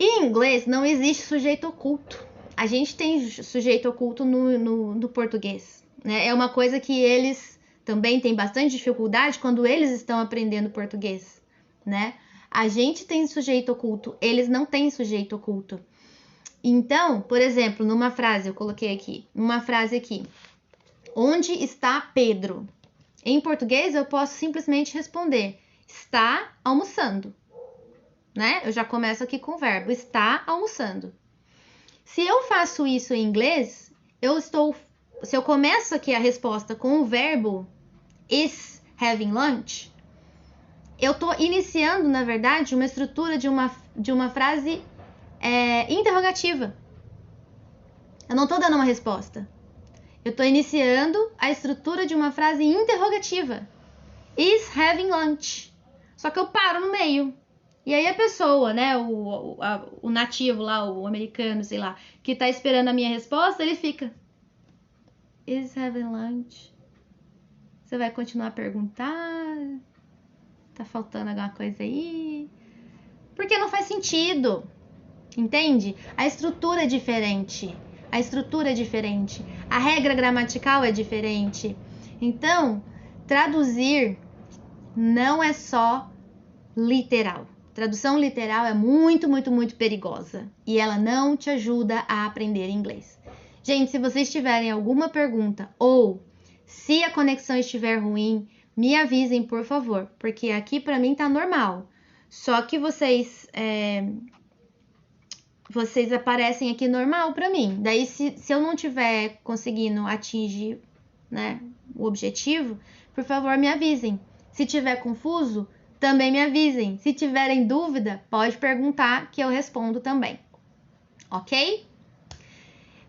Speaker 1: Em inglês não existe sujeito oculto. A gente tem sujeito oculto no português, né? É uma coisa que eles também têm bastante dificuldade quando eles estão aprendendo português, né? A gente tem sujeito oculto, eles não têm sujeito oculto. Então, por exemplo, numa frase, eu coloquei aqui, uma frase aqui. Onde está Pedro? Em português, eu posso simplesmente responder, está almoçando, né? Eu já começo aqui com o verbo, está almoçando. Se eu faço isso em inglês, se eu começo aqui a resposta com o verbo is having lunch, eu estou iniciando, na verdade, uma estrutura de uma frase interrogativa. Eu não estou dando uma resposta. Eu estou iniciando a estrutura de uma frase interrogativa. Is having lunch. Só que eu paro no meio. E aí a pessoa, né, o nativo lá, o americano, sei lá, que está esperando a minha resposta, ele fica... Is having lunch? Você vai continuar a perguntar? Tá faltando alguma coisa aí? Porque não faz sentido. Entende? A estrutura é diferente. A estrutura é diferente. A regra gramatical é diferente. Então, traduzir não é só literal. Tradução literal é muito, muito, muito perigosa. E ela não te ajuda a aprender inglês. Gente, se vocês tiverem alguma pergunta ou se a conexão estiver ruim, me avisem, por favor. Porque aqui pra mim tá normal. Só que vocês aparecem aqui normal pra mim. Daí, se eu não tiver conseguindo atingir, né, o objetivo, por favor, me avisem. Se tiver confuso, também me avisem. Se tiverem dúvida, pode perguntar que eu respondo também. Ok?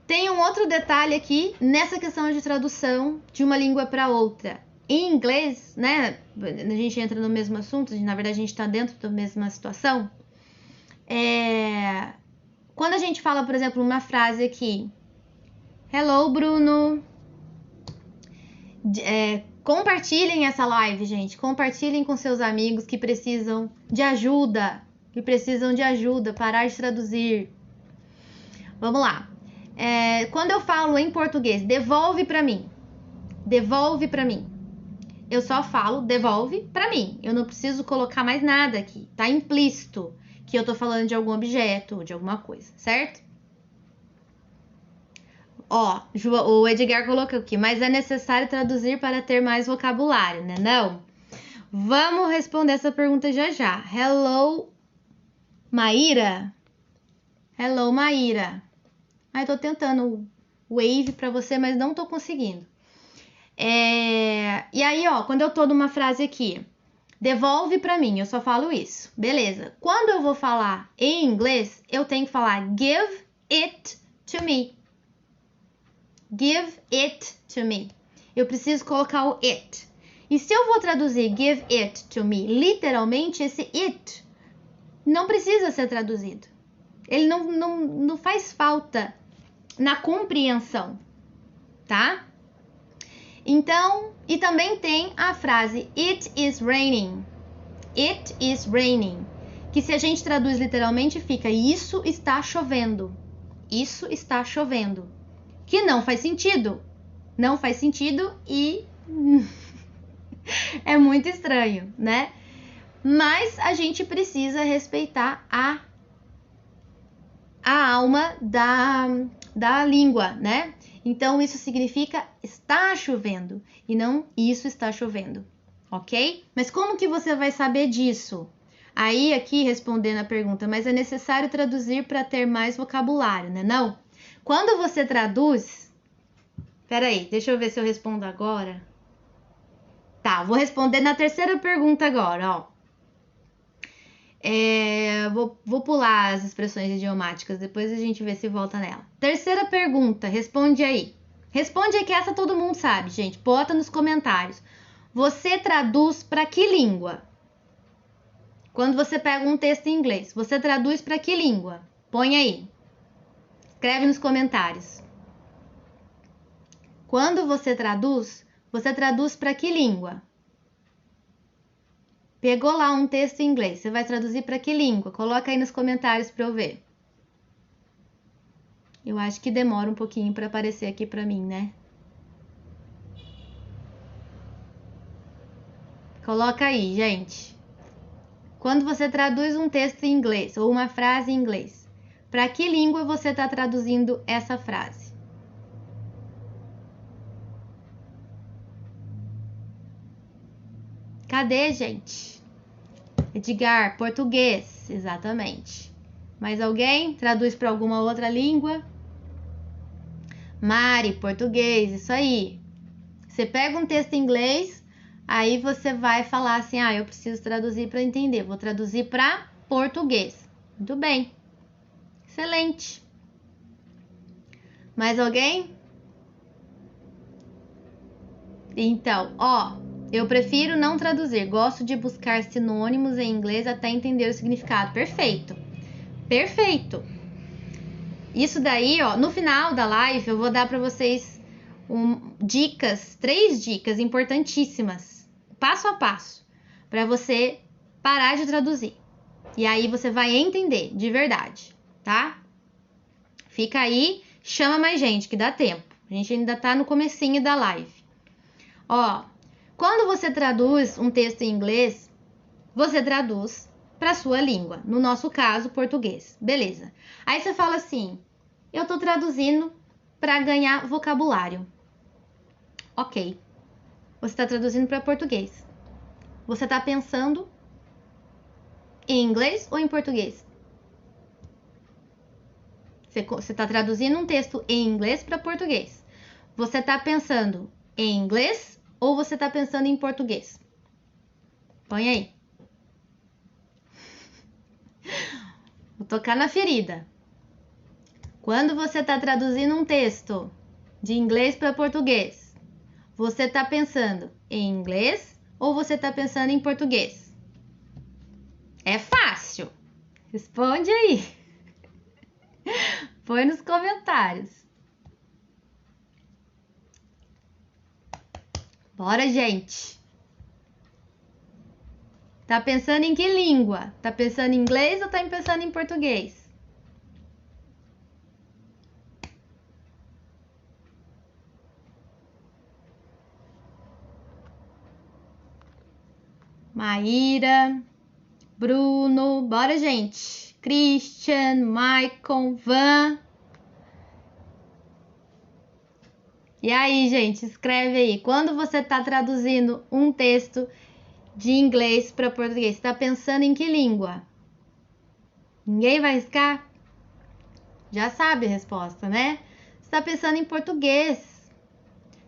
Speaker 1: Tem um outro detalhe aqui nessa questão de tradução de uma língua para outra. Em inglês, né, a gente entra no mesmo assunto, na verdade a gente está dentro da mesma situação. Quando a gente fala, por exemplo, uma frase aqui, hello, Bruno, compartilhem essa live, gente, compartilhem com seus amigos que precisam de ajuda, parar de traduzir. Vamos lá. Quando eu falo em português, devolve pra mim, eu só falo devolve pra mim, eu não preciso colocar mais nada aqui, tá implícito que eu tô falando de algum objeto, de alguma coisa, certo? Ó, o Edgar colocou aqui, mas é necessário traduzir para ter mais vocabulário, né? Não? Vamos responder essa pergunta já já. Hello, Maíra. Hello, Maíra. Ai, tô tentando wave pra você, mas não tô conseguindo. E aí, ó, quando eu tô numa frase aqui, devolve pra mim, eu só falo isso. Beleza. Quando eu vou falar em inglês, eu tenho que falar give it to me. Give it to me. Eu preciso colocar o it. E se eu vou traduzir give it to me, literalmente esse it não precisa ser traduzido. Ele não faz falta na compreensão, tá? Então, e também tem a frase It is raining. It is raining. Que se a gente traduz literalmente fica isso está chovendo. Isso está chovendo. Que não faz sentido. Não faz sentido e é muito estranho, né? Mas a gente precisa respeitar a alma da língua, né? Então isso significa está chovendo e não isso está chovendo, ok? Mas como que você vai saber disso? Aí aqui respondendo a pergunta, mas é necessário traduzir para ter mais vocabulário, né? Não. Quando você traduz, peraí, deixa eu ver se eu respondo agora. Tá, vou responder na terceira pergunta agora, ó. Vou pular as expressões idiomáticas, depois a gente vê se volta nela. Terceira pergunta, responde aí. Responde aí que essa todo mundo sabe, gente. Bota nos comentários. Você traduz para que língua? Quando você pega um texto em inglês, você traduz para que língua? Põe aí. Escreve nos comentários. Quando você traduz para que língua? Pegou lá um texto em inglês, você vai traduzir para que língua? Coloca aí nos comentários para eu ver. Eu acho que demora um pouquinho para aparecer aqui para mim, né? Coloca aí, gente. Quando você traduz um texto em inglês ou uma frase em inglês, para que língua você está traduzindo essa frase? Cadê, gente? Edgar, português, exatamente. Mais alguém? Traduz para alguma outra língua? Mari, português, isso aí. Você pega um texto em inglês, aí você vai falar assim, eu preciso traduzir para entender. Vou traduzir para português. Muito bem. Excelente. Mais alguém? Então, eu prefiro não traduzir. Gosto de buscar sinônimos em inglês até entender o significado. Perfeito. Perfeito. Isso daí, no final da live eu vou dar para vocês dicas, 3 dicas importantíssimas, passo a passo, para você parar de traduzir. E aí você vai entender de verdade, tá? Fica aí, chama mais gente que dá tempo. A gente ainda tá no comecinho da live. Quando você traduz um texto em inglês, você traduz para sua língua, no nosso caso, português. Beleza. Aí você fala assim, eu tô traduzindo para ganhar vocabulário. Ok. Você está traduzindo para português. Você está pensando em inglês ou em português? Você está traduzindo um texto em inglês para português. Você está pensando em inglês ou você está pensando em português? Põe aí. Vou tocar na ferida. Quando você está traduzindo um texto de inglês para português, você está pensando em inglês ou você está pensando em português? É fácil. Responde aí. Põe nos comentários. Bora, gente. Tá pensando em que língua? Tá pensando em inglês ou tá pensando em português? Maíra, Bruno, bora, gente. Christian, Maicon, Van. E aí, gente, escreve aí. Quando você tá traduzindo um texto de inglês para português, você tá pensando em que língua? Ninguém vai riscar? Já sabe a resposta, né? Você tá pensando em português.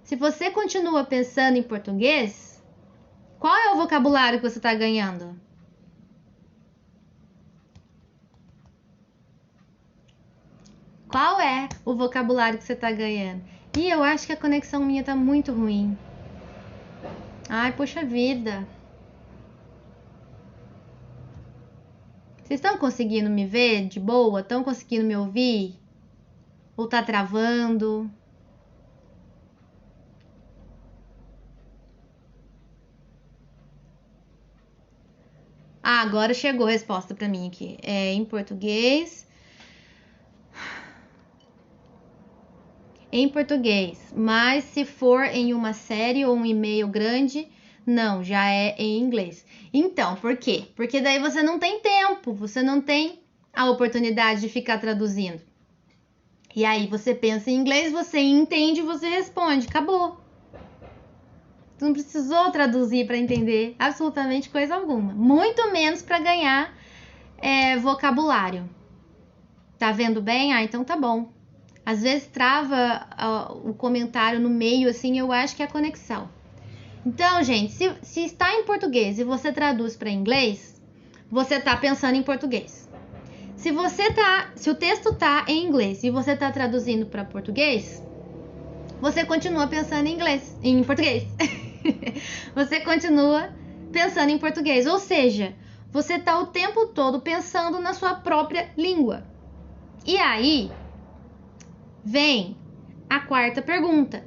Speaker 1: Se você continua pensando em português, qual é o vocabulário que você tá ganhando? Qual é o vocabulário que você tá ganhando? E eu acho que a conexão minha tá muito ruim. Ai, poxa vida. Vocês estão conseguindo me ver de boa? Estão conseguindo me ouvir? Ou tá travando? Ah, agora chegou a resposta para mim aqui. É em português. Em português. Mas se for em uma série ou um e-mail grande, não, já é em inglês. Então, por quê? Porque daí você não tem tempo, você não tem a oportunidade de ficar traduzindo. E aí você pensa em inglês, você entende, você responde, acabou. Você não precisou traduzir para entender absolutamente coisa alguma. Muito menos para ganhar vocabulário. Tá vendo bem? Ah, então tá bom. Às vezes trava o comentário no meio, assim, eu acho que é a conexão. Então, gente, se está em português e você traduz para inglês, você tá pensando em português. Se o texto tá em inglês e você tá traduzindo para português, você continua pensando em português. Você continua pensando em português, ou seja, você tá o tempo todo pensando na sua própria língua. E aí vem a quarta pergunta.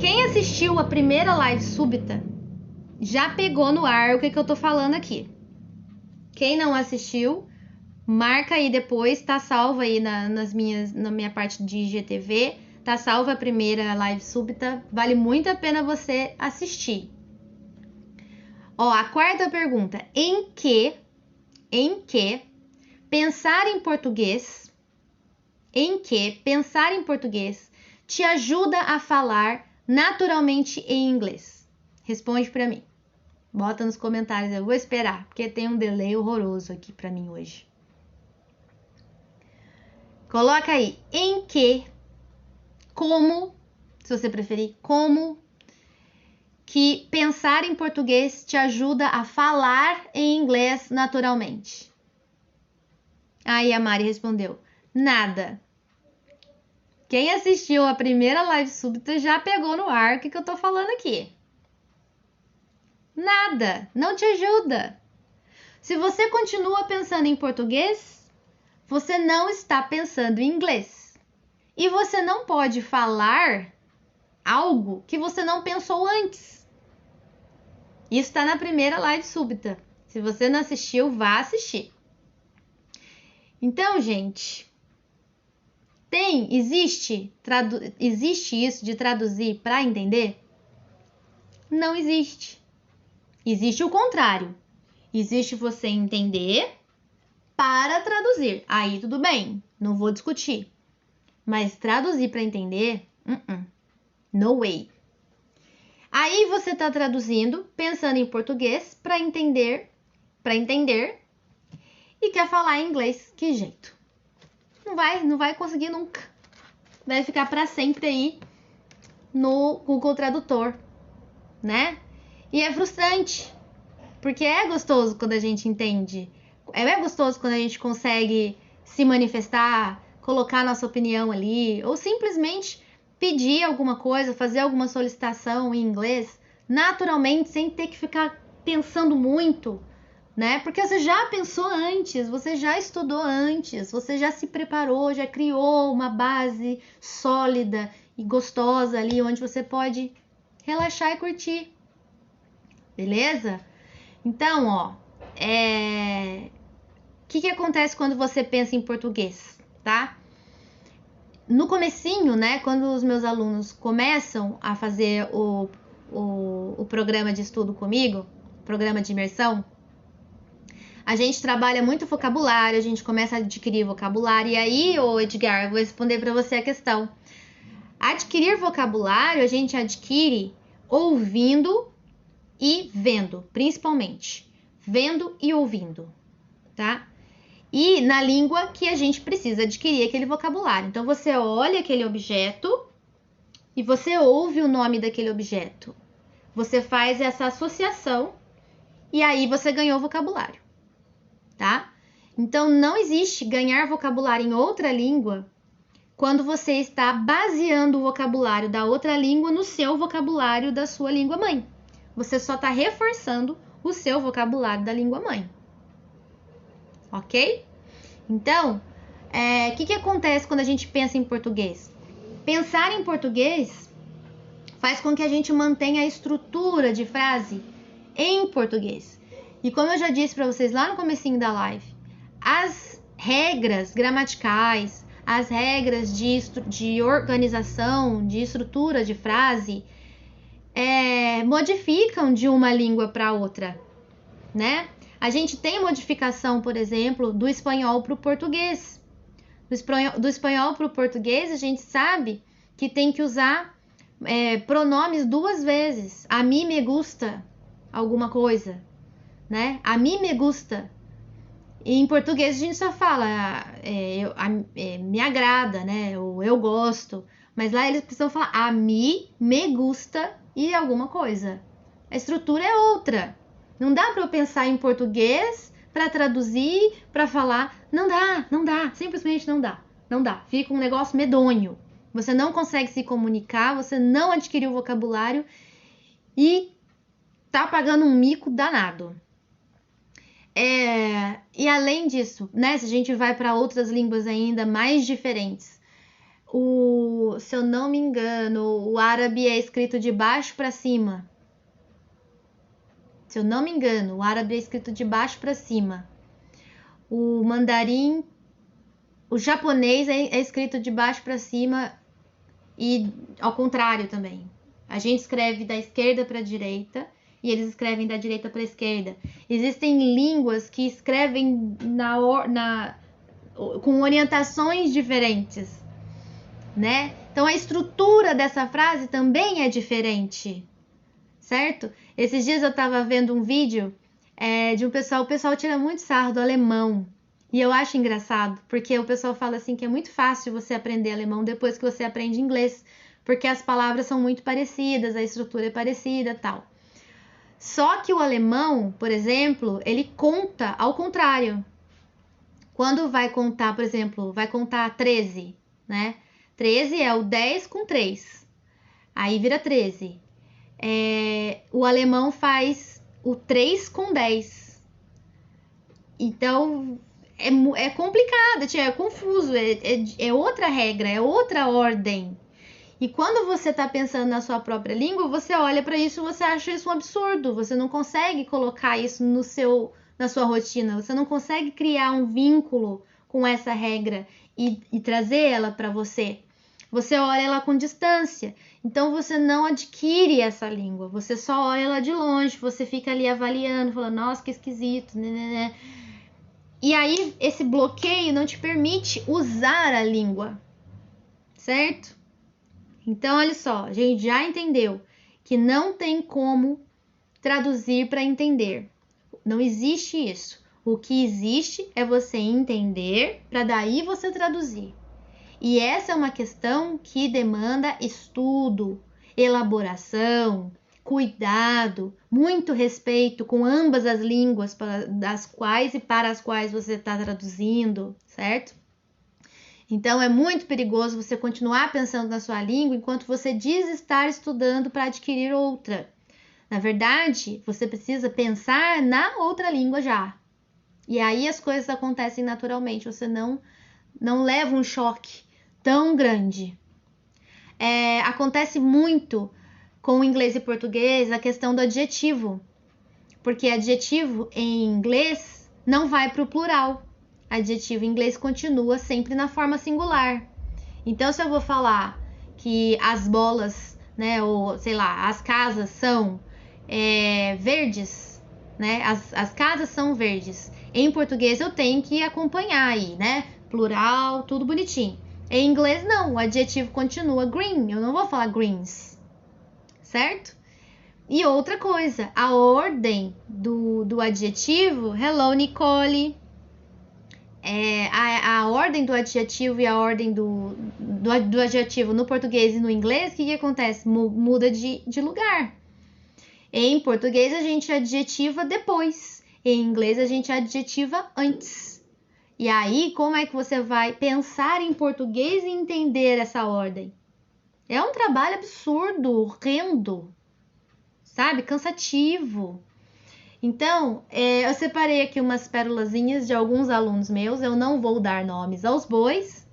Speaker 1: Quem assistiu a primeira live súbita já pegou no ar o que eu tô falando aqui. Quem não assistiu, marca aí depois, tá salva aí na minha parte de IGTV, tá salva a primeira live súbita, vale muito a pena você assistir. Ó, a quarta pergunta, em que pensar em português te ajuda a falar naturalmente em inglês? Responde pra mim. Bota nos comentários, eu vou esperar, porque tem um delay horroroso aqui pra mim hoje. Coloca aí, em que, como, se você preferir, como que pensar em português te ajuda a falar em inglês naturalmente? Aí a Mari respondeu, nada. Quem assistiu a primeira live súbita já pegou no ar o que eu tô falando aqui. Nada, não te ajuda. Se você continua pensando em português, você não está pensando em inglês. E você não pode falar algo que você não pensou antes. Isso está na primeira live súbita. Se você não assistiu, vá assistir. Então, gente, existe isso de traduzir para entender? Não existe. Existe o contrário. Existe você entender para traduzir. Aí tudo bem, não vou discutir. Mas traduzir para entender, no way. Aí você está traduzindo, pensando em português para entender e quer falar em inglês. Que jeito? Não vai conseguir nunca. Vai ficar para sempre aí no Google Tradutor, né? E é frustrante, porque é gostoso quando a gente entende. É gostoso quando a gente consegue se manifestar, colocar nossa opinião ali, ou simplesmente pedir alguma coisa, fazer alguma solicitação em inglês, naturalmente, sem ter que ficar pensando muito, né? Porque você já pensou antes, você já estudou antes, você já se preparou, já criou uma base sólida e gostosa ali, onde você pode relaxar e curtir. Beleza? Então, ó, o que acontece quando você pensa em português, tá? No comecinho, né, quando os meus alunos começam a fazer o programa de estudo comigo, programa de imersão, a gente trabalha muito vocabulário, a gente começa a adquirir vocabulário, e aí, ô Edgar, eu vou responder para você a questão. Adquirir vocabulário, a gente adquire ouvindo e vendo, principalmente. Vendo e ouvindo, tá? E na língua que a gente precisa adquirir aquele vocabulário. Então, você olha aquele objeto e você ouve o nome daquele objeto. Você faz essa associação e aí você ganhou vocabulário, tá? Então, não existe ganhar vocabulário em outra língua quando você está baseando o vocabulário da outra língua no seu vocabulário da sua língua mãe. Você só está reforçando o seu vocabulário da língua mãe. Ok? Então, o que acontece quando a gente pensa em português? Pensar em português faz com que a gente mantenha a estrutura de frase em português. E como eu já disse para vocês lá no comecinho da live, as regras gramaticais, as regras de organização, de estrutura de frase, modificam de uma língua para outra, né? A gente tem modificação, por exemplo, do espanhol para o português. Do espanhol para o português, a gente sabe que tem que usar pronomes 2 vezes. A mí me gusta alguma coisa, né? A mí me gusta. E em português a gente só fala me agrada, né? Ou eu gosto. Mas lá eles precisam falar a mí me gusta e alguma coisa. A estrutura é outra. Não dá para eu pensar em português para traduzir, para falar. Não dá. Simplesmente não dá. Não dá. Fica um negócio medonho. Você não consegue se comunicar, você não adquiriu vocabulário e tá pagando um mico danado. E além disso, né, se a gente vai para outras línguas ainda mais diferentes, se eu não me engano, o árabe é escrito de baixo para cima. Se eu não me engano, o árabe é escrito de baixo para cima. O mandarim, o japonês é escrito de baixo para cima e ao contrário também. A gente escreve da esquerda para a direita e eles escrevem da direita para a esquerda. Existem línguas que escrevem com orientações diferentes, né? Então a estrutura dessa frase também é diferente, certo? Esses dias eu estava vendo um vídeo de um pessoal, o pessoal tira muito sarro do alemão. E eu acho engraçado, porque o pessoal fala assim que é muito fácil você aprender alemão depois que você aprende inglês, porque as palavras são muito parecidas, a estrutura é parecida, tal. Só que o alemão, por exemplo, ele conta ao contrário. Quando vai contar, por exemplo, vai contar 13, né? 13 é o 10 com 3. Aí vira 13. O alemão faz o 3 com 10. Então, é complicado, é confuso, é outra regra, é outra ordem. E quando você está pensando na sua própria língua, você olha para isso e você acha isso um absurdo. Você não consegue colocar isso na sua rotina. Você não consegue criar um vínculo com essa regra e trazer ela para você. Você olha ela com distância. Então você não adquire essa língua. Você só olha ela de longe. Você fica ali avaliando, falando, nossa, que esquisito, né? E aí esse bloqueio não te permite usar a língua, certo? Então, olha só, a gente já entendeu que não tem como traduzir para entender. Não existe isso. O que existe é você entender para daí você traduzir. E essa é uma questão que demanda estudo, elaboração, cuidado, muito respeito com ambas as línguas das quais e para as quais você está traduzindo, certo? Então, é muito perigoso você continuar pensando na sua língua enquanto você diz estar estudando para adquirir outra. Na verdade, você precisa pensar na outra língua já. E aí as coisas acontecem naturalmente, você não leva um choque tão grande. Acontece muito com o inglês e português a questão do adjetivo, porque adjetivo em inglês não vai para o plural. Adjetivo em inglês continua sempre na forma singular. Então, se eu vou falar que as bolas, né, ou sei lá, as casas são verdes, né, as casas são verdes. Em português eu tenho que acompanhar aí, né, plural, tudo bonitinho. Em inglês não, o adjetivo continua green, eu não vou falar greens, certo? E outra coisa, a ordem do adjetivo, hello Nicole, a ordem do adjetivo e a ordem do adjetivo no português e no inglês, o que acontece? Muda de lugar. Em português a gente adjetiva depois, em inglês a gente adjetiva antes. E aí, como é que você vai pensar em português e entender essa ordem? É um trabalho absurdo, horrendo, sabe? Cansativo. Então, eu separei aqui umas pérolazinhas de alguns alunos meus. Eu não vou dar nomes aos bois,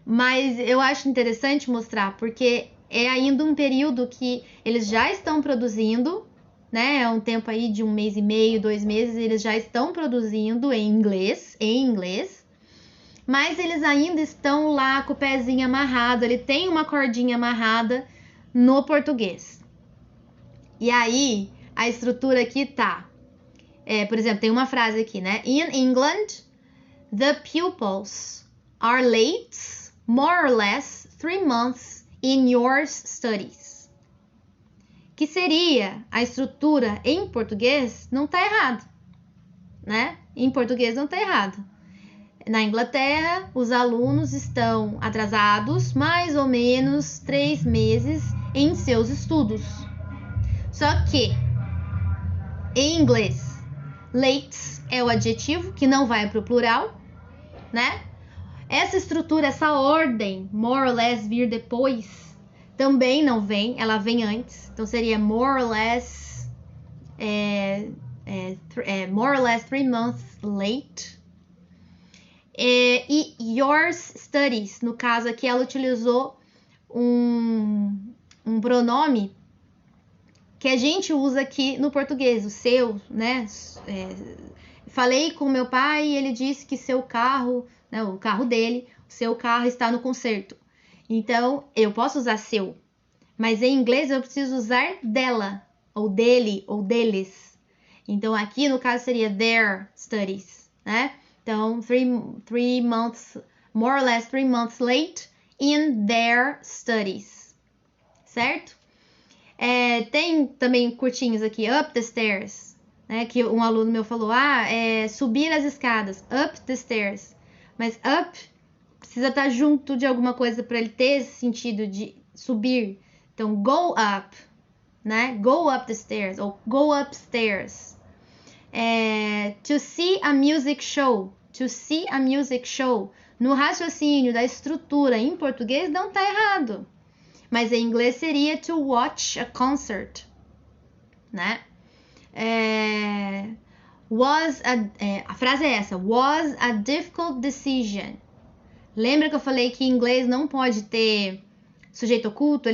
Speaker 1: mas eu acho interessante mostrar, porque é ainda um período que eles já estão produzindo, né? É um tempo aí de 1 mês e meio, 2 meses, eles já estão produzindo em inglês, mas eles ainda estão lá com o pezinho amarrado, ele tem uma cordinha amarrada no português. E aí, a estrutura aqui tá, por exemplo, tem uma frase aqui, né? In England, the pupils are late, more or less, 3 months in your studies. Que seria a estrutura em português, não tá errado, né? Em português não tá errado. Na Inglaterra, os alunos estão atrasados mais ou menos 3 meses em seus estudos. Só que, em inglês, late é o adjetivo que não vai para o plural, né? Essa estrutura, essa ordem, more or less vir depois, também não vem, ela vem antes. Então seria more or less, more or less 3 months late. E yours studies, no caso aqui ela utilizou um pronome que a gente usa aqui no português, o seu, né? Falei com meu pai e ele disse que seu carro, né, o carro dele, o seu carro está no conserto. Então, eu posso usar seu, mas em inglês eu preciso usar dela, ou dele, ou deles. Então, aqui no caso seria their studies, né? Então, 3 months, more or less 3 months late in their studies, certo? Tem também curtinhos aqui, up the stairs, né? Que um aluno meu falou, subir as escadas, up the stairs. Mas up precisa estar junto de alguma coisa para ele ter esse sentido de subir. Então, go up, né? Go up the stairs, ou go upstairs. To see a music show. To see a music show. No raciocínio da estrutura em português não tá errado. Mas em inglês seria to watch a concert, né? A frase é essa. Was a difficult decision. Lembra que eu falei que em inglês não pode ter sujeito oculto?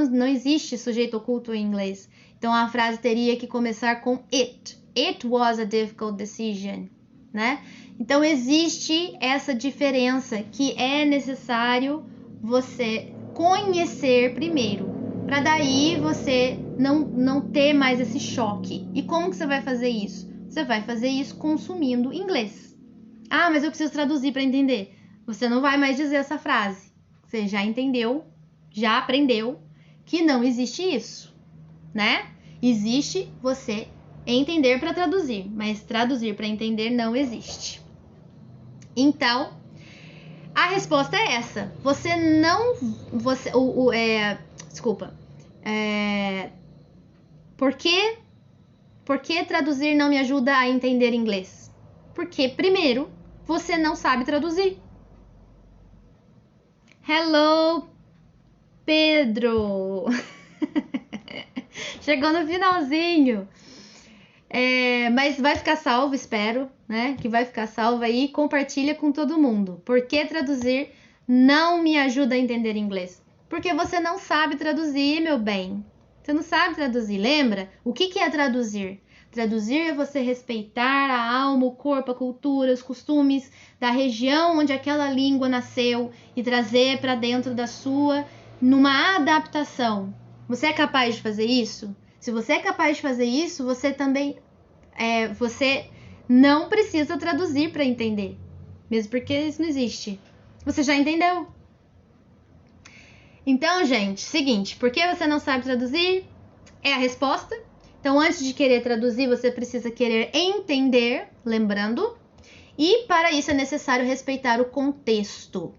Speaker 1: Não existe sujeito oculto em inglês. Então a frase teria que começar com it. It was a difficult decision, né? Então existe essa diferença que é necessário você conhecer primeiro, para daí você não ter mais esse choque. E como que você vai fazer isso? Você vai fazer isso consumindo inglês. Ah, mas eu preciso traduzir para entender. Você não vai mais dizer essa frase. Você já entendeu, já aprendeu que não existe isso, né? Existe você entender para traduzir, mas traduzir para entender não existe. Então, a resposta é essa. Por que traduzir não me ajuda a entender inglês? Porque, primeiro, você não sabe traduzir. Hello, Pedro! Chegou no finalzinho. Mas vai ficar salvo, espero, né? Que vai ficar salvo aí. Compartilha com todo mundo. Por que traduzir não me ajuda a entender inglês? Porque você não sabe traduzir, meu bem. Você não sabe traduzir. Lembra? O que é traduzir? Traduzir é você respeitar a alma, o corpo, a cultura, os costumes da região onde aquela língua nasceu e trazer para dentro da sua numa adaptação. Você é capaz de fazer isso? Se você é capaz de fazer isso, você também você não precisa traduzir para entender, mesmo porque isso não existe. Você já entendeu? Então, gente, seguinte, por que você não sabe traduzir? É a resposta. Então, antes de querer traduzir, você precisa querer entender, lembrando. E para isso é necessário respeitar o contexto.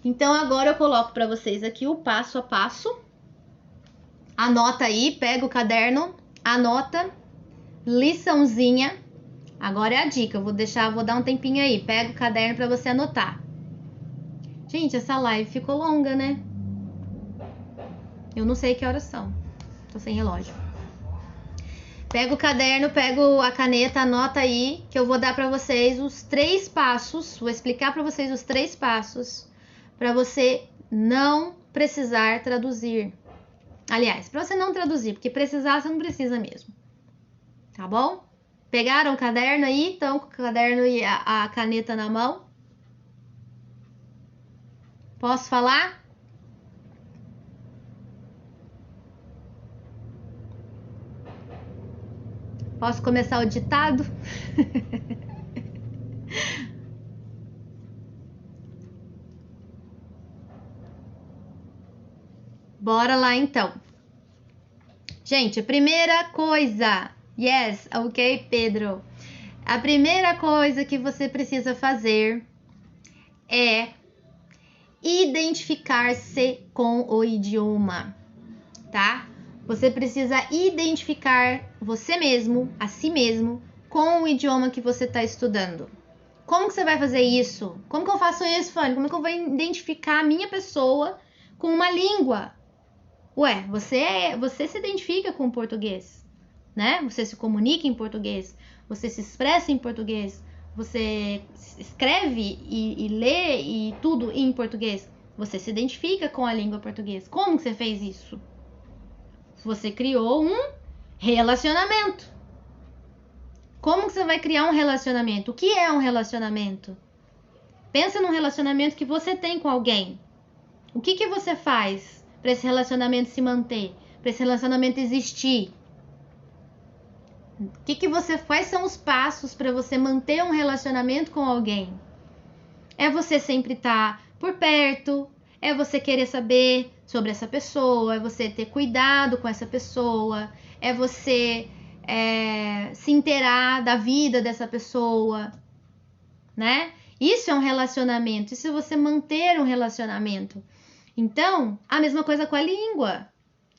Speaker 1: Então, agora eu coloco para vocês aqui o passo a passo. Anota aí, pega o caderno, anota, liçãozinha. Agora é a dica, eu vou dar um tempinho aí. Pega o caderno para você anotar. Gente, essa live ficou longa, né? Eu não sei que horas são. Tô sem relógio. Pega o caderno, pega a caneta, anota aí que eu vou dar para vocês os 3 passos, vou explicar para vocês os 3 passos para você não precisar traduzir. Aliás, para você não traduzir, porque precisar você não precisa mesmo. Tá bom? Pegaram o caderno aí? Estão com o caderno e a caneta na mão? Posso falar? Posso começar o ditado? Bora lá então. Gente, a primeira coisa. Yes, ok, Pedro. A primeira coisa que você precisa fazer é identificar-se com o idioma, tá? Você precisa identificar você mesmo, a si mesmo, com o idioma que você está estudando. Como que você vai fazer isso? Como que eu faço isso, Fanny? Como que eu vou identificar a minha pessoa com uma língua? Ué, você se identifica com o português, né? Você se comunica em português, você se expressa em português, você escreve e lê e tudo em português. Você se identifica com a língua portuguesa. Como que você fez isso? Você criou um relacionamento. Como que você vai criar um relacionamento? O que é um relacionamento? Pensa num relacionamento que você tem com alguém. O que você faz para esse relacionamento se manter? Para esse relacionamento existir? Quais são os passos para você manter um relacionamento com alguém? É você sempre estar por perto, é você querer saber sobre essa pessoa, é você ter cuidado com essa pessoa, é você se inteirar da vida dessa pessoa, né? Isso é um relacionamento, isso é você manter um relacionamento. Então, a mesma coisa com a língua.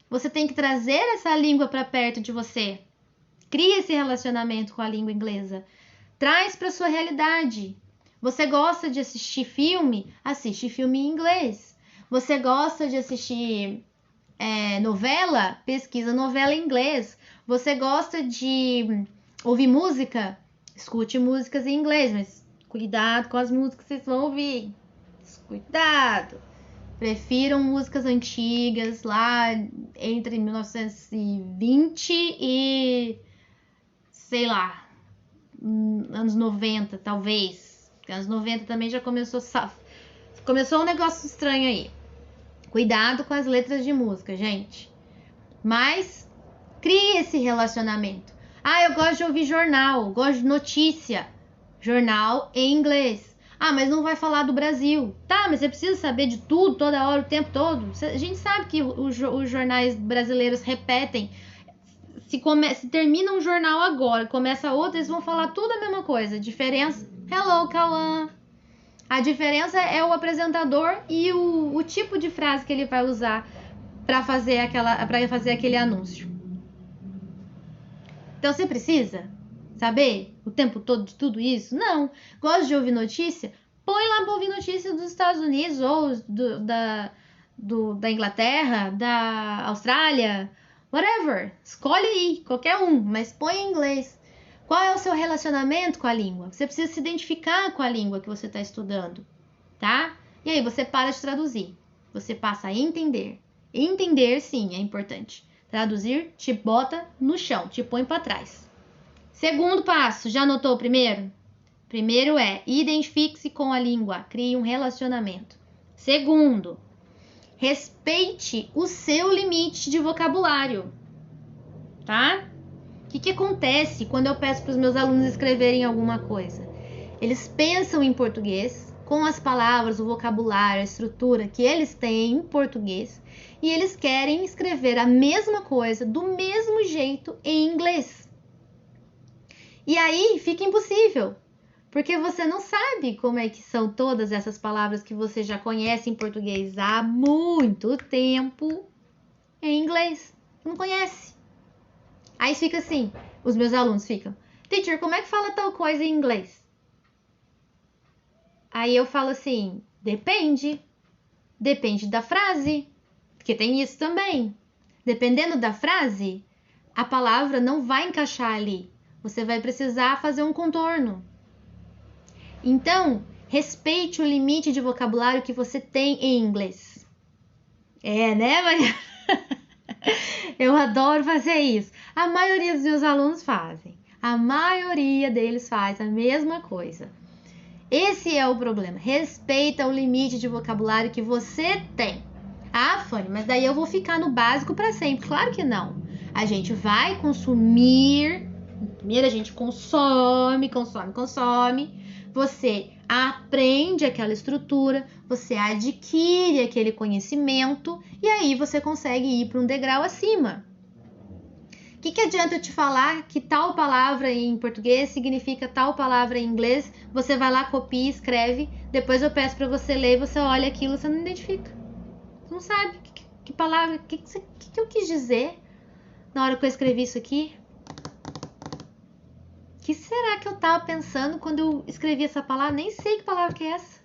Speaker 1: Você tem que trazer essa língua para perto de você. Cria esse relacionamento com a língua inglesa. Traz para sua realidade. Você gosta de assistir filme? Assiste filme em inglês. Você gosta de assistir novela? Pesquisa novela em inglês. Você gosta de ouvir música? Escute músicas em inglês, mas cuidado com as músicas que vocês vão ouvir. Cuidado! Prefiram músicas antigas, lá entre 1920 e, sei lá, anos 90, talvez. Porque anos 90 também já começou um negócio estranho aí. Cuidado com as letras de música, gente. Mas crie esse relacionamento. Ah, eu gosto de ouvir jornal, gosto de notícia. Jornal em inglês. Ah, mas não vai falar do Brasil. Tá, mas você precisa saber de tudo, toda hora, o tempo todo. A gente sabe que os jornais brasileiros repetem. Se termina um jornal agora, começa outro, eles vão falar tudo a mesma coisa. Diferença... Hello, Cauã. A diferença é o apresentador e o tipo de frase que ele vai usar para fazer aquele anúncio. Então você precisa saber o tempo todo de tudo isso? Não. Gosta de ouvir notícia? Põe lá para ouvir notícia dos Estados Unidos ou da Inglaterra, da Austrália, whatever. Escolhe aí, qualquer um, mas põe em inglês. Qual é o seu relacionamento com a língua? Você precisa se identificar com a língua que você está estudando, tá? E aí você para de traduzir. Você passa a entender. Entender, sim, é importante. Traduzir te bota no chão, te põe para trás. Segundo passo, já anotou o primeiro? Primeiro é identifique-se com a língua, crie um relacionamento. Segundo, respeite o seu limite de vocabulário, tá? O que acontece quando eu peço para os meus alunos escreverem alguma coisa? Eles pensam em português, com as palavras, o vocabulário, a estrutura que eles têm em português, e eles querem escrever a mesma coisa, do mesmo jeito, em inglês. E aí fica impossível, porque você não sabe como é que são todas essas palavras que você já conhece em português há muito tempo em inglês. Não conhece. Aí fica assim, os meus alunos ficam, teacher, como é que fala tal coisa em inglês? Aí eu falo assim, depende da frase, porque tem isso também. Dependendo da frase, a palavra não vai encaixar ali. Você vai precisar fazer um contorno. Então, respeite o limite de vocabulário que você tem em inglês. Né, Maria? Eu adoro fazer isso. A maioria dos meus alunos fazem. A maioria deles faz a mesma coisa. Esse é o problema. Respeita o limite de vocabulário que você tem. Ah, Fanny, mas daí eu vou ficar no básico para sempre. Claro que não. A gente vai consumir. Primeiro a gente consome. Você aprende aquela estrutura, você adquire aquele conhecimento e aí você consegue ir para um degrau acima. O que adianta eu te falar que tal palavra em português significa tal palavra em inglês? Você vai lá, copia, escreve, depois eu peço para você ler, você olha aquilo, você não identifica. Você não sabe que palavra, que eu quis dizer na hora que eu escrevi isso aqui. O que será que eu tava pensando quando eu escrevi essa palavra? Nem sei que palavra que é essa.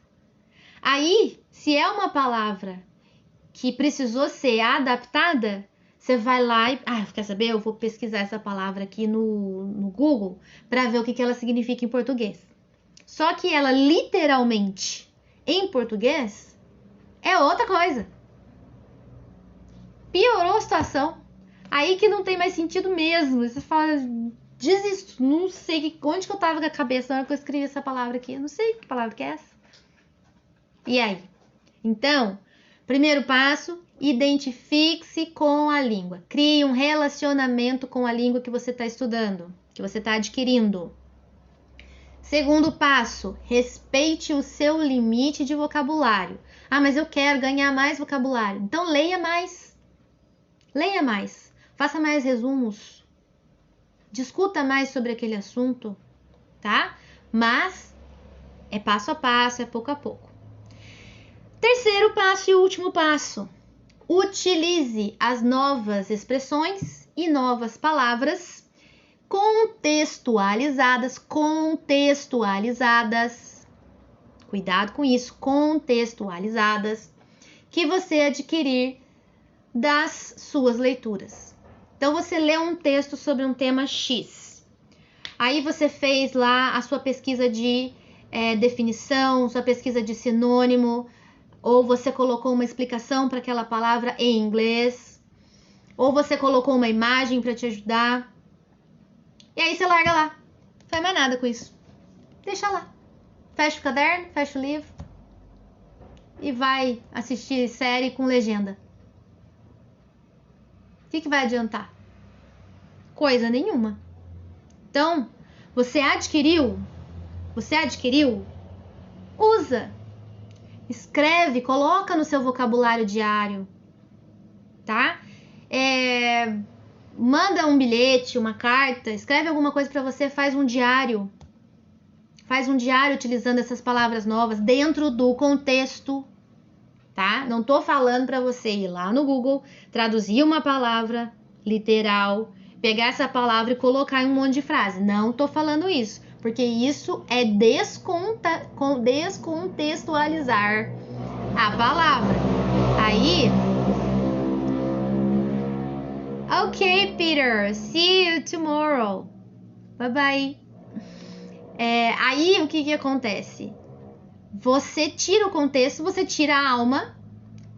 Speaker 1: Aí, se é uma palavra que precisou ser adaptada, você vai lá e... quer saber? Eu vou pesquisar essa palavra aqui no Google para ver o que ela significa em português. Só que ela, literalmente, em português, é outra coisa. Piorou a situação. Aí que não tem mais sentido mesmo. Você fala... Desisto, não sei onde que eu tava com a cabeça na hora que eu escrevi essa palavra aqui. Eu não sei que palavra que é essa. E aí? Então, primeiro passo, identifique-se com a língua. Crie um relacionamento com a língua que você está estudando, que você está adquirindo. Segundo passo, respeite o seu limite de vocabulário. Mas eu quero ganhar mais vocabulário. Então, leia mais. Leia mais. Faça mais resumos. Discuta mais sobre aquele assunto, tá? Mas é passo a passo, é pouco a pouco. Terceiro passo e último passo. Utilize as novas expressões e novas palavras contextualizadas. Cuidado com isso, contextualizadas, que você adquirir das suas leituras. Então, você lê um texto sobre um tema X. Aí você fez lá a sua pesquisa de definição, sua pesquisa de sinônimo, ou você colocou uma explicação para aquela palavra em inglês, ou você colocou uma imagem para te ajudar. E aí você larga lá. Não faz mais nada com isso. Deixa lá. Fecha o caderno, fecha o livro e vai assistir série com legenda. O que vai adiantar? Coisa nenhuma. Então, você adquiriu? Usa. Escreve, coloca no seu vocabulário diário, tá? Manda um bilhete, uma carta, escreve alguma coisa para você, faz um diário. Faz um diário utilizando essas palavras novas dentro do contexto, tá? Não tô falando para você ir lá no Google, traduzir uma palavra literal, pegar essa palavra e colocar em um monte de frase. Não tô falando isso, porque isso é descontextualizar a palavra. Aí, ok, Peter, see you tomorrow. Bye bye. Aí, o que acontece? Você tira o contexto, você tira a alma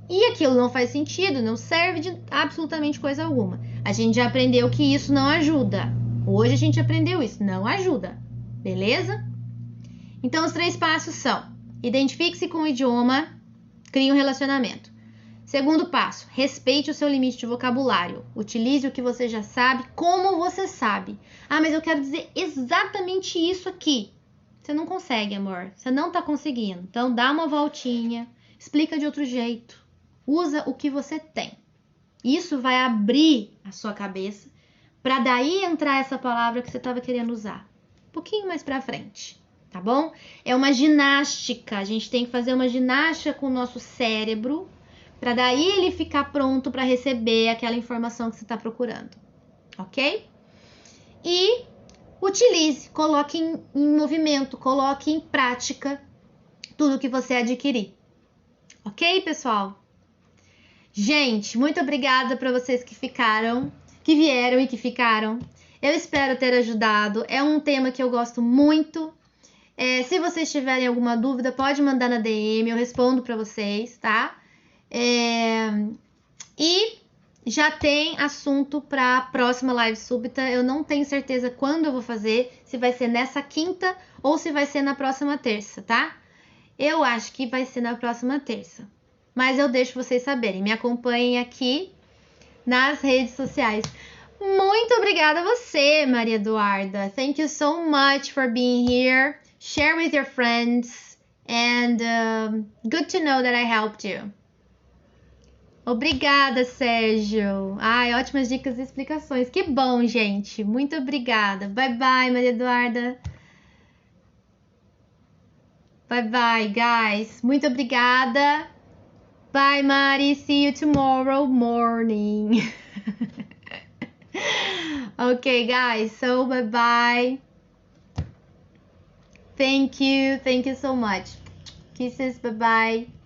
Speaker 1: e aquilo não faz sentido, não serve de absolutamente coisa alguma. A gente já aprendeu que isso não ajuda. Hoje a gente aprendeu isso, não ajuda. Beleza? Então, os 3 passos são: identifique-se com o idioma, crie um relacionamento. Segundo passo, respeite o seu limite de vocabulário. Utilize o que você já sabe, como você sabe. Mas eu quero dizer exatamente isso aqui. Você não consegue, amor. Você não tá conseguindo. Então, dá uma voltinha, explica de outro jeito. Usa o que você tem. Isso vai abrir a sua cabeça para daí entrar essa palavra que você estava querendo usar. Um pouquinho mais para frente, tá bom? É uma ginástica. A gente tem que fazer uma ginástica com o nosso cérebro para daí ele ficar pronto para receber aquela informação que você está procurando, ok? E utilize, coloque em movimento, coloque em prática tudo que você adquirir. Ok, pessoal? Gente, muito obrigada para vocês que ficaram. que vieram e que ficaram. Eu espero ter ajudado. É um tema que eu gosto muito. Se vocês tiverem alguma dúvida, pode mandar na DM, eu respondo para vocês, tá? E já tem assunto para a próxima live súbita. Eu não tenho certeza quando eu vou fazer, se vai ser nessa quinta ou se vai ser na próxima terça, tá? Eu acho que vai ser na próxima terça. Mas eu deixo vocês saberem. Me acompanhem aqui nas redes sociais. Muito obrigada a você, Maria Eduarda. Thank you so much for being here. Share with your friends. And good to know that I helped you. Obrigada, Sérgio. Ai, ótimas dicas e explicações. Que bom, gente. Muito obrigada. Bye, bye, Maria Eduarda. Bye, bye, guys. Muito obrigada. Bye, Mari. See you tomorrow morning. Okay, guys. So, bye, bye. Thank you. Thank you so much. Kisses. Bye, bye.